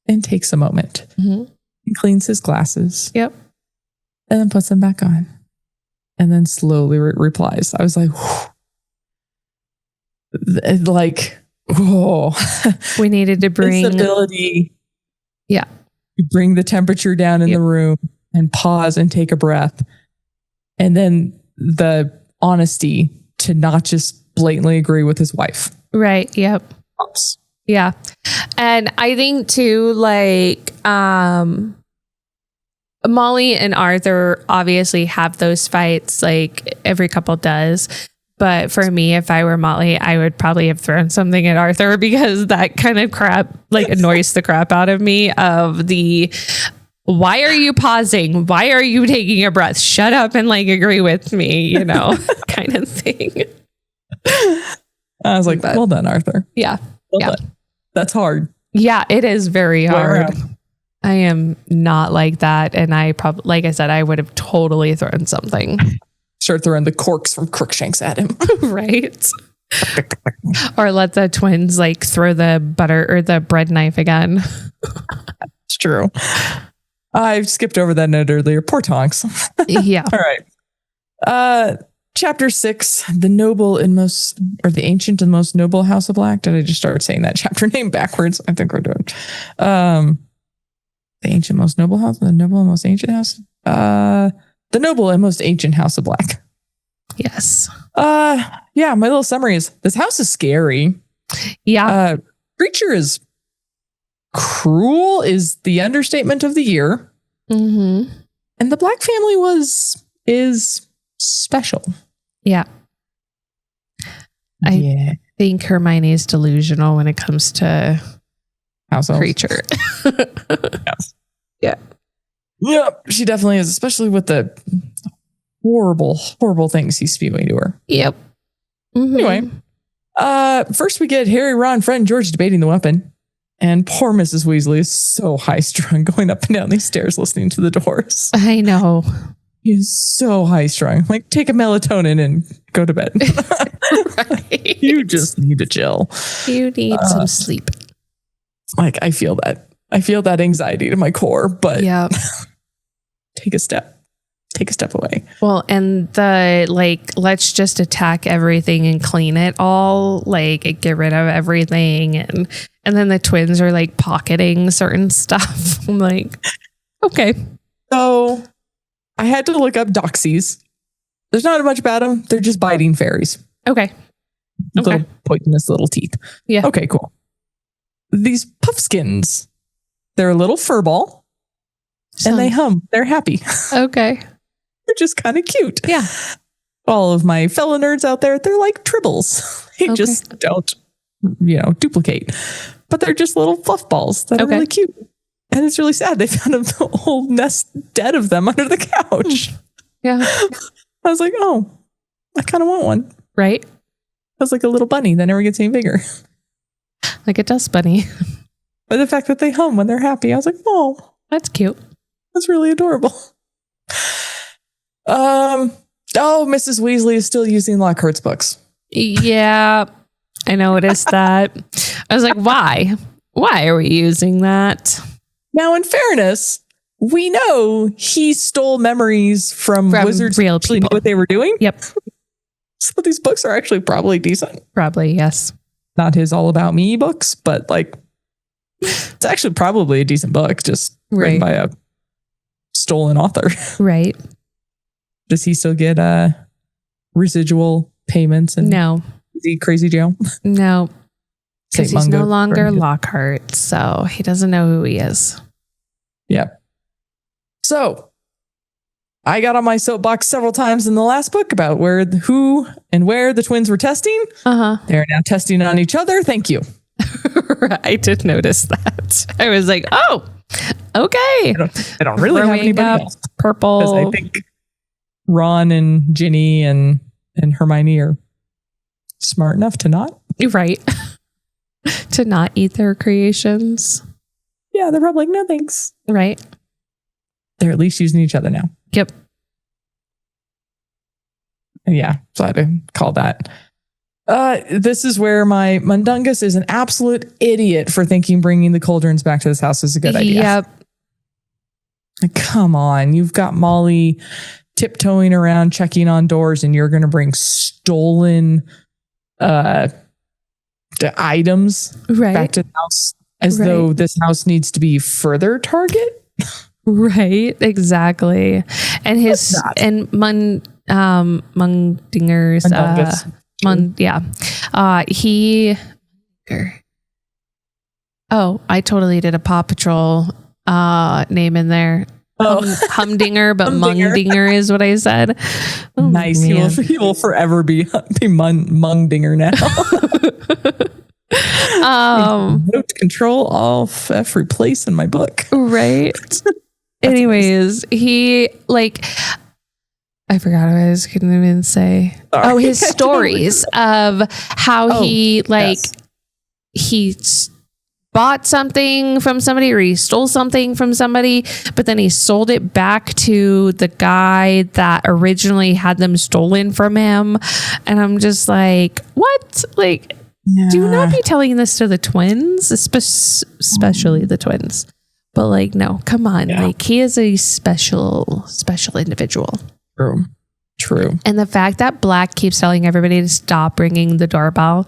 and takes a moment. Mm-hmm. He cleans his glasses. Yep. And then puts them back on. And then slowly replies. I was like, we needed to bring this ability. Yeah. To bring the temperature down in the room and pause and take a breath. And then the honesty to not just blatantly agree with his wife. Right. Yep. Oops. Yeah. And I think too, like, Molly and Arthur obviously have those fights, like every couple does, But for me, if I were Molly, I would probably have thrown something at Arthur because that kind of crap like annoys the crap out of me of the, why are you pausing? Why are you taking a breath? Shut up and like agree with me, you know, kind of thing. I was like, well done, Arthur. Yeah. Well done. That's hard. Yeah, it is very hard. I am not like that. And I probably, like I said, I would have totally thrown something. Start throwing the corks from Crookshanks at him. Right. Or let the twins like throw the butter or the bread knife again. It's true. I skipped over that note earlier. Poor Tonks. Yeah. All right. Chapter 6, the ancient and most noble House of Black. Did I just start saying that chapter name backwards? I think we're doing the ancient most noble house, the noble and most ancient house. The noble and most ancient House of Black. Yes. Yeah, my little summary is this house is scary. Yeah. Creature is cruel is the understatement of the year. Mm-hmm. And the Black family is special. Yeah. I think Hermione is delusional when it comes to house creature. Yes. Yeah. Yep, she definitely is, especially with the horrible, horrible things he's spewing to her. Yep. Mm-hmm. Anyway, first we get Harry, Ron, Fred, and George debating the weapon. And poor Mrs. Weasley is so high-strung going up and down these stairs listening to the doors. I know. He's so high-strung. Like, take a melatonin and go to bed. Right. You just need to chill. You need some sleep. Like, I feel that. I feel that anxiety to my core, but yeah. Take a step away. Well, and the like, let's just attack everything and clean it all, like get rid of everything. And then the twins are like pocketing certain stuff. I'm like, okay. So I had to look up doxies. There's not much about them. They're just biting fairies. Okay. Little poisonous little teeth. Yeah. Okay, cool. These puffskins, they're a little furball and they hum. They're happy. Okay. They're just kind of cute. Yeah. All of my fellow nerds out there, they're like tribbles. They just don't, duplicate. But they're just little fluff balls that are really cute. And it's really sad. They found a whole nest dead of them under the couch. Yeah. I was like, oh, I kind of want one. Right. I was like a little bunny that never gets any bigger. Like a dust bunny. But the fact that they hum when they're happy, I was like, oh, that's cute. That's really adorable. Mrs. Weasley is still using Lockhart's books. Yeah, I noticed that. I was like, why? Why are we using that? Now, in fairness, we know he stole memories from wizards real who actually knew people. what they were doing. Yep. So these books are actually probably decent. Probably, yes. Not his All About Me books, but like, it's actually probably a decent book, just written by a stolen author. Right. Does he still get residual payments and no crazy jail? No. Because he's no longer Lockhart. Lockhart, so he doesn't know who he is. Yeah. So I got on my soapbox several times in the last book about who and where the twins were testing. They're now testing on each other. Thank you. I did notice that. I was like, oh, okay. I don't really have anybody else. Purple. Because I think Ron and Ginny and Hermione are smart enough to not. Right. To not eat their creations. Yeah, they're probably like, no thanks. Right. They're at least using each other now. Yep. Yeah, so I had to call that. This is where my Mundungus is an absolute idiot for thinking bringing the cauldrons back to this house is a good idea. Yep. Like, come on, you've got Molly tiptoeing around checking on doors and you're going to bring stolen the items back to the house as though this house needs to be further target. Right, exactly. And his and Mundinger's I totally did a Paw Patrol name in there. Humdinger, but Humdinger. Mungdinger is what I said. Oh, Nice. man. He will forever be Mungdinger now. Note control alt F replace in my book. Right. Anyways, he I forgot what I was going to even say. Sorry. Oh, his stories of how he bought something from somebody or he stole something from somebody, but then he sold it back to the guy that originally had them stolen from him. And I'm just like, what? Do not be telling this to the twins, especially the twins. But no, come on. Yeah. He is a special individual. True. And the fact that Black keeps telling everybody to stop ringing the doorbell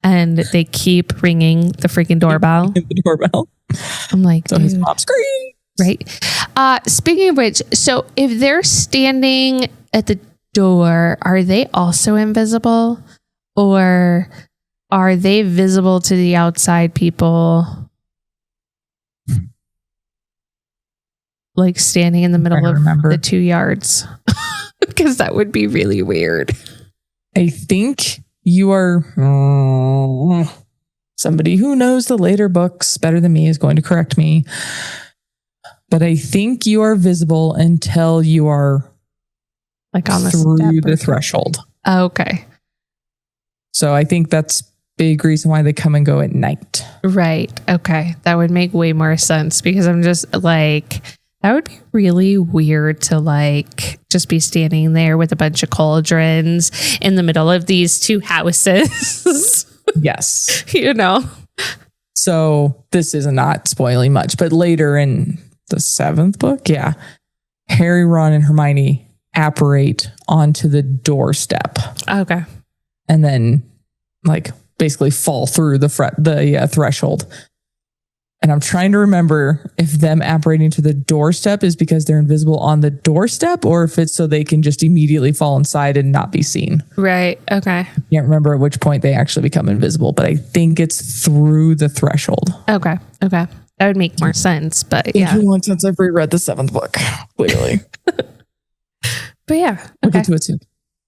and they keep ringing the freaking doorbell. The doorbell. I'm like, so his mom screams. Right. Speaking of which, so if they're standing at the door, are they also invisible? Or are they visible to the outside people? Standing in the middle of the 2 yards. Because that would be really weird. I think you are somebody who knows the later books better than me is going to correct me. But I think you are visible until you are on through the threshold. Okay. So I think that's big reason why they come and go at night. Right. Okay. That would make way more sense because I'm just that would be really weird to just be standing there with a bunch of cauldrons in the middle of these two houses. Yes. So this is not spoiling much, but later in the 7th book, Harry, Ron, and Hermione apparate onto the doorstep. Okay. And then basically fall through the threshold. And I'm trying to remember if them apparating to the doorstep is because they're invisible on the doorstep or if it's so they can just immediately fall inside and not be seen. Right. Okay. I can't remember at which point they actually become invisible, but I think it's through the threshold. Okay. That would make more sense, but yeah. It's been long since I've reread the 7th book, clearly. But yeah. Okay. We'll get to it soon.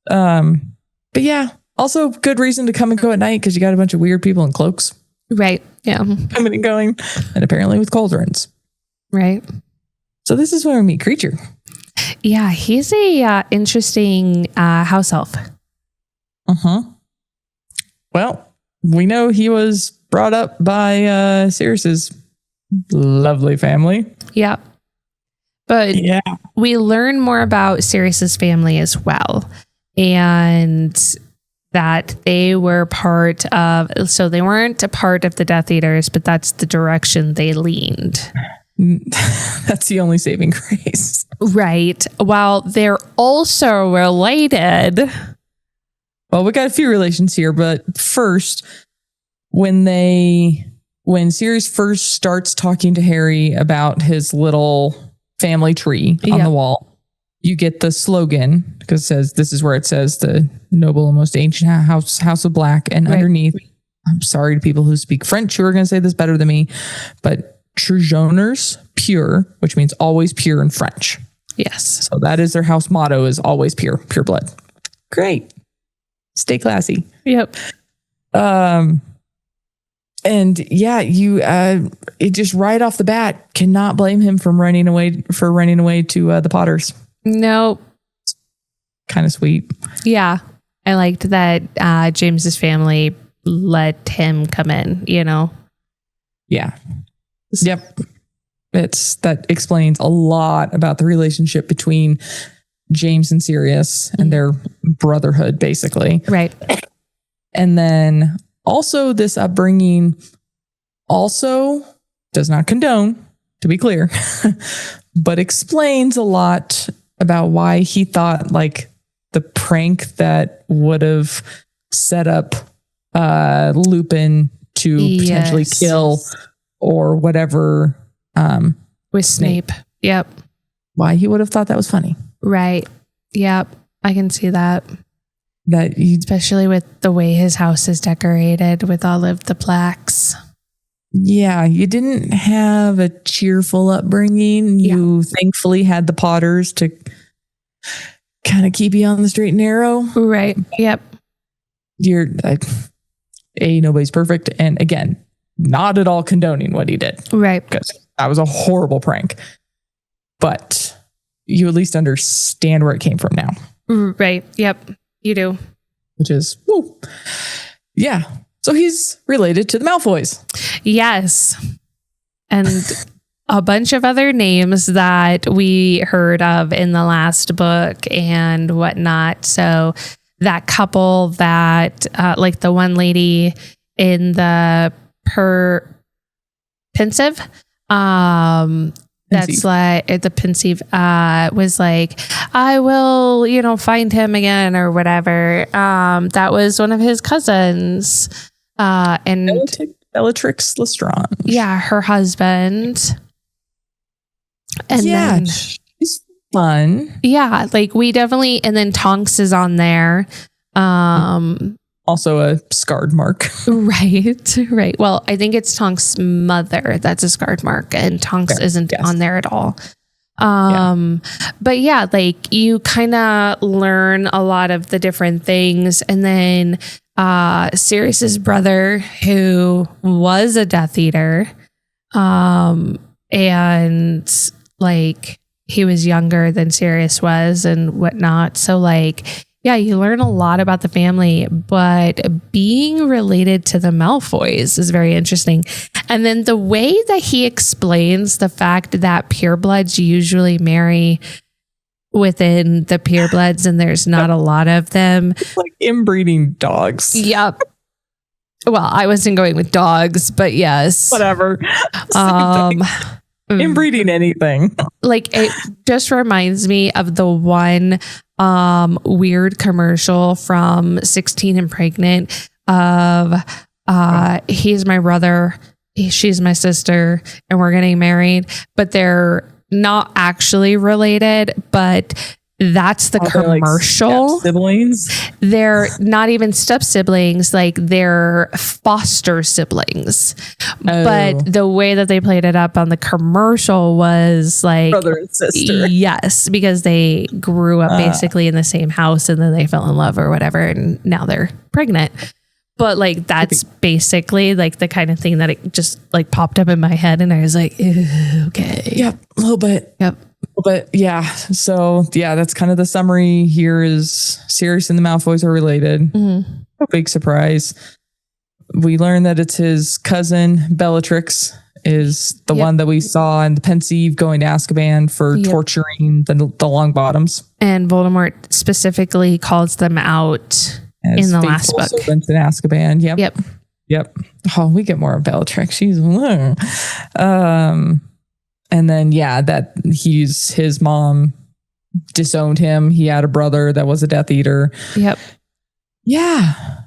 But yeah, also good reason to come and go at night because you got a bunch of weird people in cloaks. Right. Yeah. Coming and going. And apparently with cauldrons. Right. So this is where we meet Creature. Yeah. He's a interesting house elf. Uh-huh. Well, we know he was brought up by Sirius's lovely family. Yeah. But we learn more about Sirius's family as well. And that they were part of, so they weren't a part of the Death Eaters, but that's the direction they leaned. That's the only saving grace. Right. While they're also related. Well, we got a few relations here, but first, when Sirius first starts talking to Harry about his little family tree on the wall, you get the slogan because it says, this is where it says the noble and most ancient house of Black. And underneath, I'm sorry to people who speak French who are going to say this better than me, but Toujours pure, which means always pure in French. Yes. So that is their house motto is always pure blood. Great. Stay classy. Yep. And yeah, it just right off the bat cannot blame him for running away to the Potters. Nope. Kind of sweet. Yeah. I liked that James's family let him come in, Yeah. Yep. That explains a lot about the relationship between James and Sirius and their brotherhood, basically. Right. And then also this upbringing also does not condone, to be clear, but explains a lot about why he thought the prank that would have set up Lupin to potentially kill or whatever. With Snape. Yep. Why he would have thought that was funny. Right. Yep. I can see that. Especially with the way his house is decorated with all of the plaques. Yeah, you didn't have a cheerful upbringing. You thankfully had the Potters to kind of keep you on the straight and narrow. Right. Yep. Nobody's perfect. And again, not at all condoning what he did. Right. Because that was a horrible prank. But you at least understand where it came from now. Right. Yep. You do. Which is, woo. Yeah. So he's related to the Malfoys. Yes. And a bunch of other names that we heard of in the last book and whatnot. So that couple that, like the one lady in the pensive, that's like the pensive, was like, I will, find him again or whatever. That was one of his cousins. And Bellatrix Lestrange. Yeah, her husband. And then she's fun. Yeah, like we definitely, and then Tonks is on there. Also a scarred mark. Right. Well, I think it's Tonks' mother that's a scarred mark, and Tonks isn't on there at all. But yeah, like you kind of learn a lot of the different things, and then Sirius's brother, who was a Death Eater, and like he was younger than Sirius was and whatnot. So like, yeah, you learn a lot about the family, but being related to the Malfoys is very interesting. And then the way that he explains the fact that purebloods usually marry within the purebloods and there's not a lot of them. It's like inbreeding dogs. Yep. Well, I wasn't going with dogs, but yes. Whatever. Inbreeding anything. Like it just reminds me of the one weird commercial from 16 and Pregnant of he's my brother, she's my sister, and we're getting married, but they're not actually related, but that's the commercial. Like siblings. They're not even step siblings, like they're foster siblings. But the way that they played it up on the commercial was like brother and sister. Yes, because they grew up basically in the same house and then they fell in love or whatever, and now they're pregnant. But like that's basically like the kind of thing that it just like popped up in my head, and I was like, okay. Yep, a little bit. Yep. But yeah, so yeah, that's kind of the summary here is Sirius and the Malfoys are related. Mm-hmm. No big surprise. We learned that it's his cousin Bellatrix is the one that we saw in the Pensieve going to Azkaban for torturing the Longbottoms. And Voldemort specifically calls them out as in the last book. Servants in Azkaban. Yep. Oh, we get more of Bellatrix. She's and then, that his mom disowned him. He had a brother that was a Death Eater. Yep. Yeah.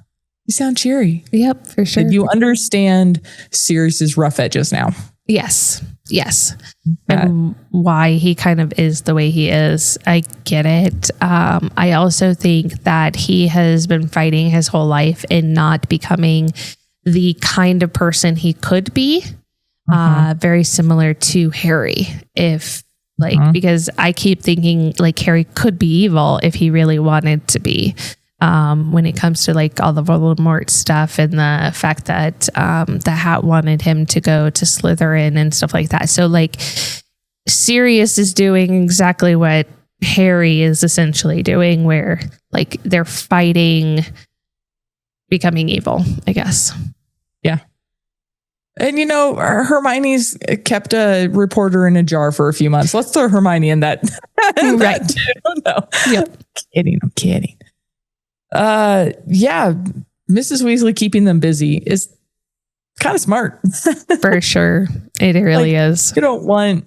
You sound cheery. Yep, for sure. Did you understand Sirius's rough edges now? Yes. And why he kind of is the way he is. I get it. I also think that he has been fighting his whole life in not becoming the kind of person he could be. Very similar to Harry, because I keep thinking like Harry could be evil if he really wanted to be, when it comes to like all the Voldemort stuff and the fact that the Hat wanted him to go to Slytherin and stuff like that. So like Sirius is doing exactly what Harry is essentially doing, where like they're fighting becoming evil, I guess. Yeah. And, Hermione's kept a reporter in a jar for a few months. Let's throw Hermione in that. Right. No. Yep. I'm kidding. Yeah. Mrs. Weasley keeping them busy is kind of smart. For sure. It really is. You don't want,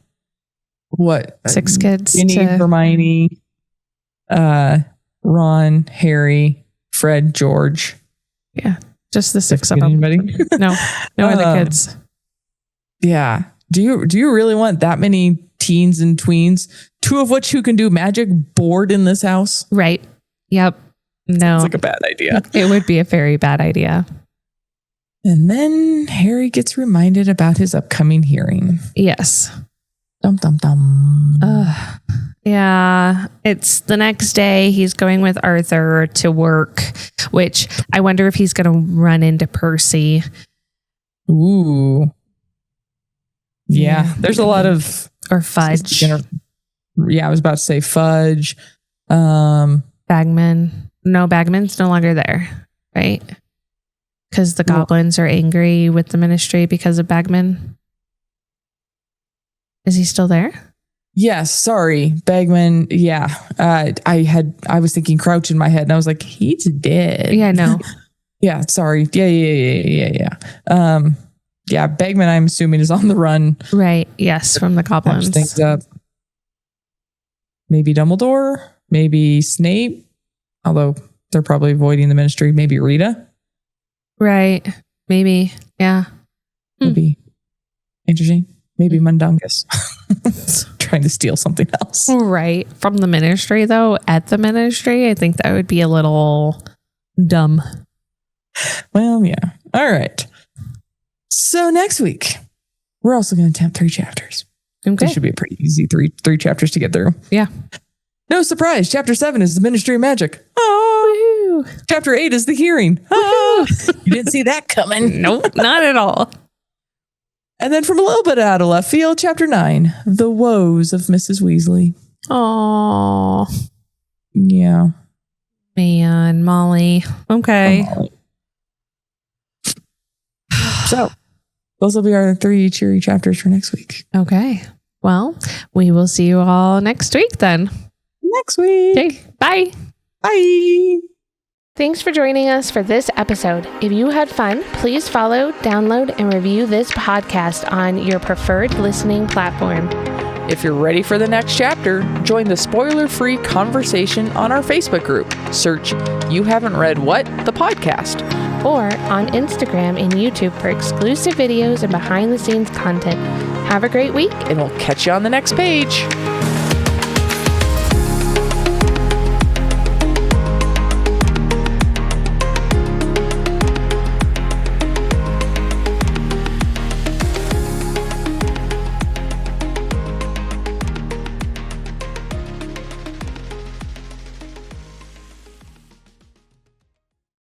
6 kids? Ginny, Hermione, Ron, Harry, Fred, George. Yeah. Just the 6 of them. Anybody? No other kids. Yeah. Do you really want that many teens and tweens, 2 of which who can do magic, bored in this house? Right. Yep. No. It's like a bad idea. It would be a very bad idea. And then Harry gets reminded about his upcoming hearing. Yes. Dum, dum, dum. Yeah. It's the next day. He's going with Arthur to work, which I wonder if he's going to run into Percy. Ooh. Yeah. There's a lot of... Or Fudge. Yeah, I was about to say Fudge. Bagman. No, Bagman's no longer there, right? Because the goblins are angry with the ministry because of Bagman. Is he still there? Yes, sorry. Bagman, yeah. I was thinking Crouch in my head and I was like, he's dead. Yeah, no. Yeah, sorry. Yeah. Yeah, Bagman, I'm assuming, is on the run. Right, yes, from the goblins. Things up. Maybe Dumbledore, maybe Snape, although they're probably avoiding the ministry. Maybe Rita. Right. Maybe. Yeah. Would be interesting. Maybe Mundungus. Trying to steal something else. Right. From the ministry, though, at the ministry, I think that would be a little dumb. Well, yeah. All right. So next week, we're also going to attempt 3 chapters. Okay. This should be a pretty easy three chapters to get through. Yeah. No surprise. Chapter 7 is the Ministry of Magic. Oh, woo-hoo. Chapter 8 is the hearing. Oh, you didn't see that coming. Nope, not at all. And then from a little bit out of left field, Chapter 9, the woes of Mrs. Weasley. Oh, yeah. Man, Molly. Okay. So those will be our 3 cheery chapters for next week. Okay. Well, we will see you all next week then. Next week. Okay. Bye. Bye. Thanks for joining us for this episode. If you had fun, please follow, download, and review this podcast on your preferred listening platform. If you're ready for the next chapter, join the spoiler-free conversation on our Facebook group. Search You Haven't Read What? The podcast. Or on Instagram and YouTube for exclusive videos and behind-the-scenes content. Have a great week. And we'll catch you on the next page.